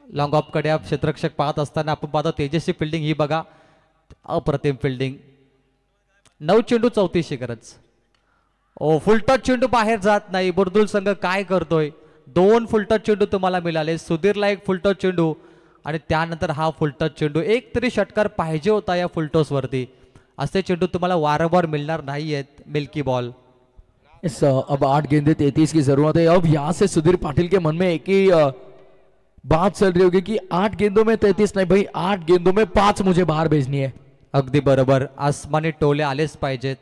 लॉंग ऑफ कडे क्षेत्ररक्षक पाहत असताना आपण पाहतो तेजसची फिल्डिंग ही बघा. अप्रतिम फिल्डिंग. 9 चेंडू 34 ची गरज. फुलटॉस चेंडू बाहेर जात नाही. बुर्दुल संघ काय करतोय? 2 फुलटॉस चेंडू तुम्हाला मिळाले. सुधीरला 1 फुलटॉस चेंडू आणि त्यानंतर हा फुलटॉस चेंडू. एक तरी षटकार पाहिजे होता या फुलटॉस वरती. असे चेंडू तुम्हाला वारंवार मिळणार नाहीयेत. Milky ball. अब 8 गेंदे 33 की जरूरत है. अब यहाँ से सुधीर पाटिल के मन में एक ही बात चल रही होगी कि 8 गेंदों में 33 नहीं भाई, 8 गेंदों में 5 मुझे बाहर भेजनी है. अगदी बरोबर. आसमानी टोले आलेच पाहिजेत,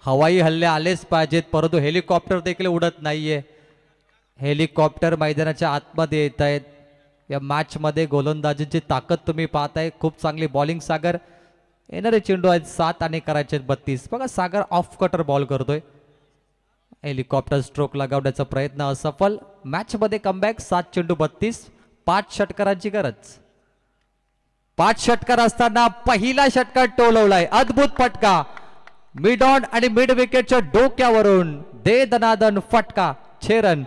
हवाई हल्ले आलेच पाहिजेत, परंतु हेलिकॉप्टर देखील उडत नाहीये. हेलिकॉप्टर मैदानाच्या आतमध्ये येत आहेत. या मॅच मध्ये गोलंदाजींची ताकद तुम्ही पाहताय. खूप चांगली बॉलिंग सागर. येणारे चेंडू आहेत 7 आणि करायचे 32. बघा सागर ऑफ कटर बॉल करतोय. हेलिकॉप्टर स्ट्रोक लगावण्याचा प्रयत्न असफल. मॅच मध्ये कमबॅक. 7 चेंडू 32. 5 षटकारांची गरज. 5 षटकार असताना पहिला षटकार टोलवलाय. अद्भुत फटका मिड ऑन आणि मिड विकेटच्या डोक्यावरून दे दनादन फटका. 6 रन.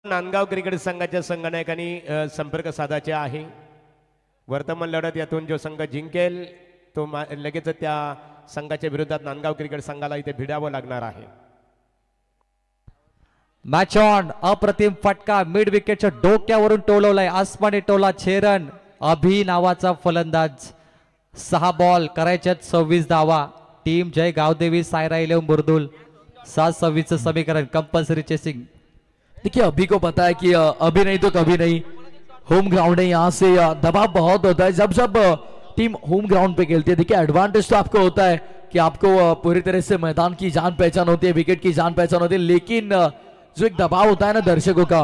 नांदगाव क्रिकेट संघाच्या संघनायकांनी संपर्क साधायचे आहे. वर्तमान लढत यातून जो संघ जिंकेल तो लगेच त्या संघाच्या विरोधात नांदगाव क्रिकेट संघाला इथे भिडावं लागणार आहे. Match on. अप्रतिम फटका मिड विकेटच्या डोक्यावरून टोलवलाय. आसमानी टोला. 6 रन. अभि नावाचा फलंदाज. 6 बॉल करायच्यात 26 धावा. टीम जय गावदेवी सायरा 11 बुरदुल. 7-26 समीकरण. Compulsory chasing. देखिए अभी को पता है कि अभी नहीं तो कभी नहीं, होम ग्राउंड है, यहाँ से दबाव बहुत होता है जब जब टीम होम ग्राउंड पे खेलती है. देखिए एडवांटेज तो आपको होता है कि आपको पूरी तरह से मैदान की जान पहचान होती है, विकेट की जान पहचान होती है, लेकिन जो एक दबाव होता है ना दर्शकों का,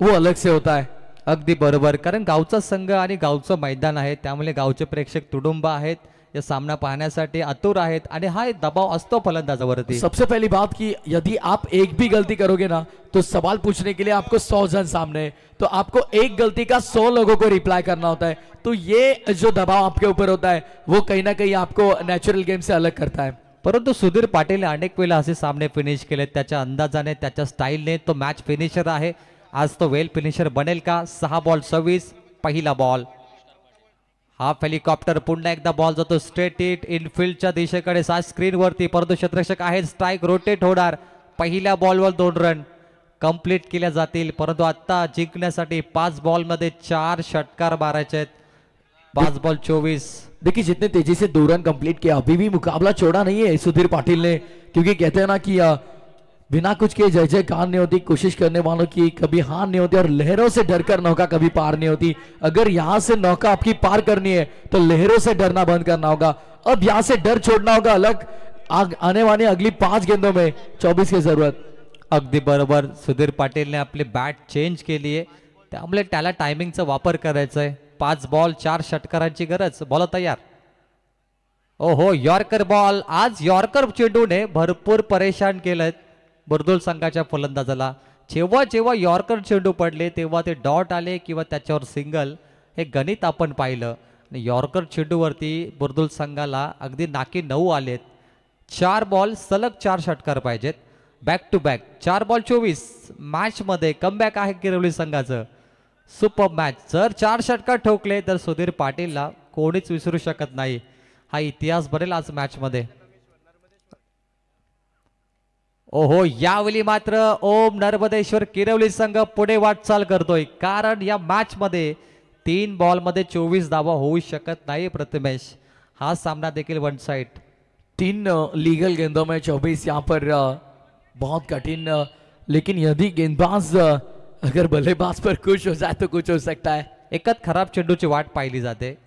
वो अलग से होता है. अगदी बरोबर. कारण गावचा संघ आणि गावचं मैदान आहे, त्यामुळे गावचे प्रेक्षक तुडुंब आहेत, या सामना पाहण्यासाठी आतुर आहेत आणि हा एक दबाव असतो फलंदाजावरती. सबसे पहली बात कि यदि आप एक भी गलती करोगे ना तो सवाल पूछने के लिए आपको 100 जन सामने, तो आपको एक गलती का 100 लोगों को रिप्लाई करना होता है. तो ये जो दबाव आपके ऊपर होता है वो कहीं ना कहीं आपको नॅचरल गेम से अलग करता है. परंतु सुधीर पाटील अनेक वेळा असे सामने फिनिश केले. त्याच्या अंदाजाने, त्याच्या स्टाईलने तो मॅच फिनिशर आहे. आज तो वेल फिनिशर बनेल का? 6 बॉल 26. पहिला बॉल. Half helicopter. पुन्हा एकदा बॉल जातो स्ट्रेट हिट इनफिल्डच्या दिशेकडे. 7 स्क्रीन वरती, परंतु क्षेत्ररक्षक आहेत. स्ट्राईक रोटेट होणार. पहिल्या बॉलवर 2 रन कंप्लीट केल्या जातील. परंतु आता जिंकण्यासाठी 5 बॉल मध्ये 4 षटकार मारायचे आहेत. 5 बॉल 24. देखिए जितने तेजी से 2 रन कंप्लीट किया, अभी भी मुकाबला छोड़ा नहीं है सुधीर पाटिल ने, क्योंकि कहते हैं ना कि बिना कुछ के जय जयकार नहीं होती, कोशिश करने वालों की कभी हार नहीं होती, और लहरों से डरकर नौका कभी पार नहीं होती. अगर यहां से नौका आपकी पार करनी है तो लहरों से डरना बंद करना होगा. अब यहां से डर छोड़ना होगा. अलग आने वाली अगली 5 गेंदों में 24 की जरूरत. अगदी बरोबर. सुधीर पाटीलने आपली बॅट चेंज केली आहे, त्यामुळे त्याला टायमिंगचा वापर करायचा आहे. 5 बॉल 4 षटकारांची गरज. बॉल तयार. ओहो, यॉर्कर बॉल. आज यॉर्कर चेंडूने भरपूर परेशान केलंय बुरदुल संघाच्या फलंदाजाला. जेव्हा जेव्हा यॉर्कर चेंडू पडले तेव्हा ते डॉट आले किंवा त्याच्यावर सिंगल. हे गणित आपण पाहिलं. यॉर्कर चेंडूवरती बुरदुल संघाला अगदी नाकी 9 आलेत. 4 बॉल सलग 4 षटकार पाहिजेत. Back to back. 4 ball 24. Match मध्ये कमबॅक आहे किरवली संघाचं. Super match. जर 4 षटकार ठोकले तर सुधीर पाटीलला कोणीच विसरू शकत नाही. हा इतिहास बनेल आज मॅच मध्ये. ओहो, यावेळी मात्र ओम नर्मदेश्वर किरवली संघ पुढे वाटचाल करतोय, कारण या मॅच मध्ये 3 बॉल मध्ये 24 धावा होऊ शकत नाही. प्रतिमेश, हा सामना देखील वन साइड. 3 लीगल गेंदों में 24 यहाँ पर बहुत कठिन, लेकिन यदि गेंदबाज अगर बल्लेबाज पर खुश हो जाए तो कुछ हो सकता है. एकच खराब चेंडूची वाट पाहिली जाते,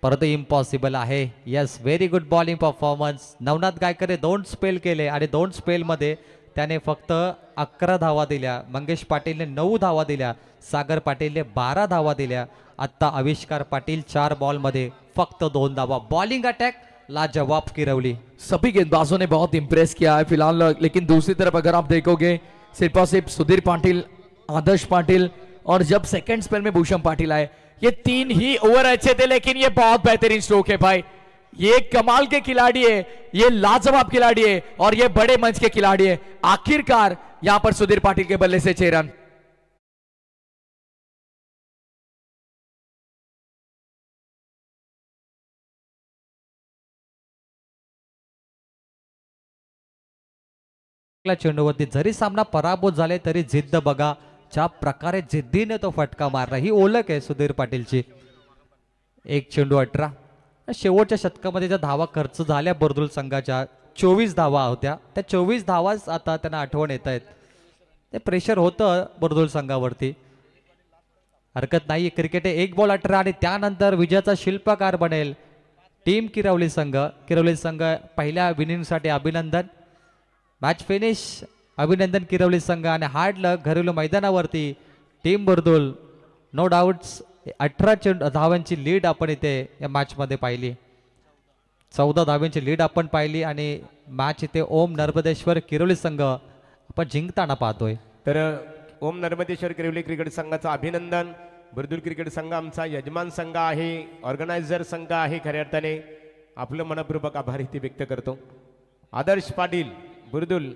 परंतु इम्पॉसिबल आहे. Yes, very good bowling performance. Navnath Gaikare 2 spell केले आणि 2 स्पेल मध्ये त्याने फक्त 11 धावा दिल्या. मंगेश पाटीलने 9 धावा दिल्या. सागर पाटीलने 12 धावा दिल्या. आता आविष्कार पाटील 4 बॉल मध्ये फक्त 2 धावा. बॉलिंग अटॅक लाजवाब किरवली. सभी गेंदबाजों ने बहुत इंप्रेस किया है फिलहाल, लेकिन दूसरी तरफ अगर आप देखोगे सिर्फ और सिर्फ सुधीर पाटिल, आदर्श पाटिल और जब सेकंड स्पेल में भूषण पाटिल आए, ये 3 ही ओवर अच्छे थे, लेकिन ये बहुत बेहतरीन स्ट्रोक है भाई. ये कमाल के खिलाड़ी है, ये लाजवाब खिलाड़ी है और ये बड़े मंच के खिलाड़ी है. आखिरकार यहां पर सुधीर पाटिल के बल्ले से 6 रन. षटकला चेंडूवरती जरी सामना पराभूत झाले तरी जिद्द बघा, ज्या प्रकारे जिद्दीने तो फटका मारला ही ओळख आहे सुधीर पाटीलची. एक चेंडू 18. शेवटच्या षटकामध्ये ज्या धावा खर्च झाल्या बर्दुल संघाच्या 24 धावा होत्या, त्या 24 धावाच आता त्यांना आठवण येत आहेत. ते प्रेशर होतं बर्दुल संघावरती, हरकत नाही. क्रिकेट हे 1 बॉल 18 आणि त्यानंतर विजयाचा शिल्पकार बनेल टीम किरवली संघ. किरवली संघ पहिल्या विनिंगसाठी अभिनंदन. Match finish. अभिनंदन किरवली संघ आणि हार्ड लक घरेलू मैदानावरती टीम बर्दुल. नो डाऊट्स 18 धावांची लीड आपण इथे या मॅचमध्ये पाहिली. 14 धावांची लीड आपण पाहिली आणि मॅच इथे ओम नर्मदेश्वर किरवली संघ आपण जिंकताना पाहतोय. तर ओम नर्मदेश्वर किरवली क्रिकेट संघाचं अभिनंदन. बर्दुल क्रिकेट संघ आमचा यजमान संघ आहे, ऑर्गनायझर संघ आहे. खऱ्या अर्थाने आपलं मनपूर्वक आभार इथे व्यक्त करतो. आदर्श पाटील बुर्दुल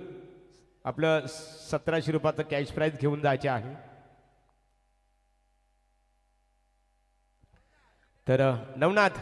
आपलं 1700 रुपयाचं कॅश प्राइज घेऊन जायचे आहे. तर नवनाथ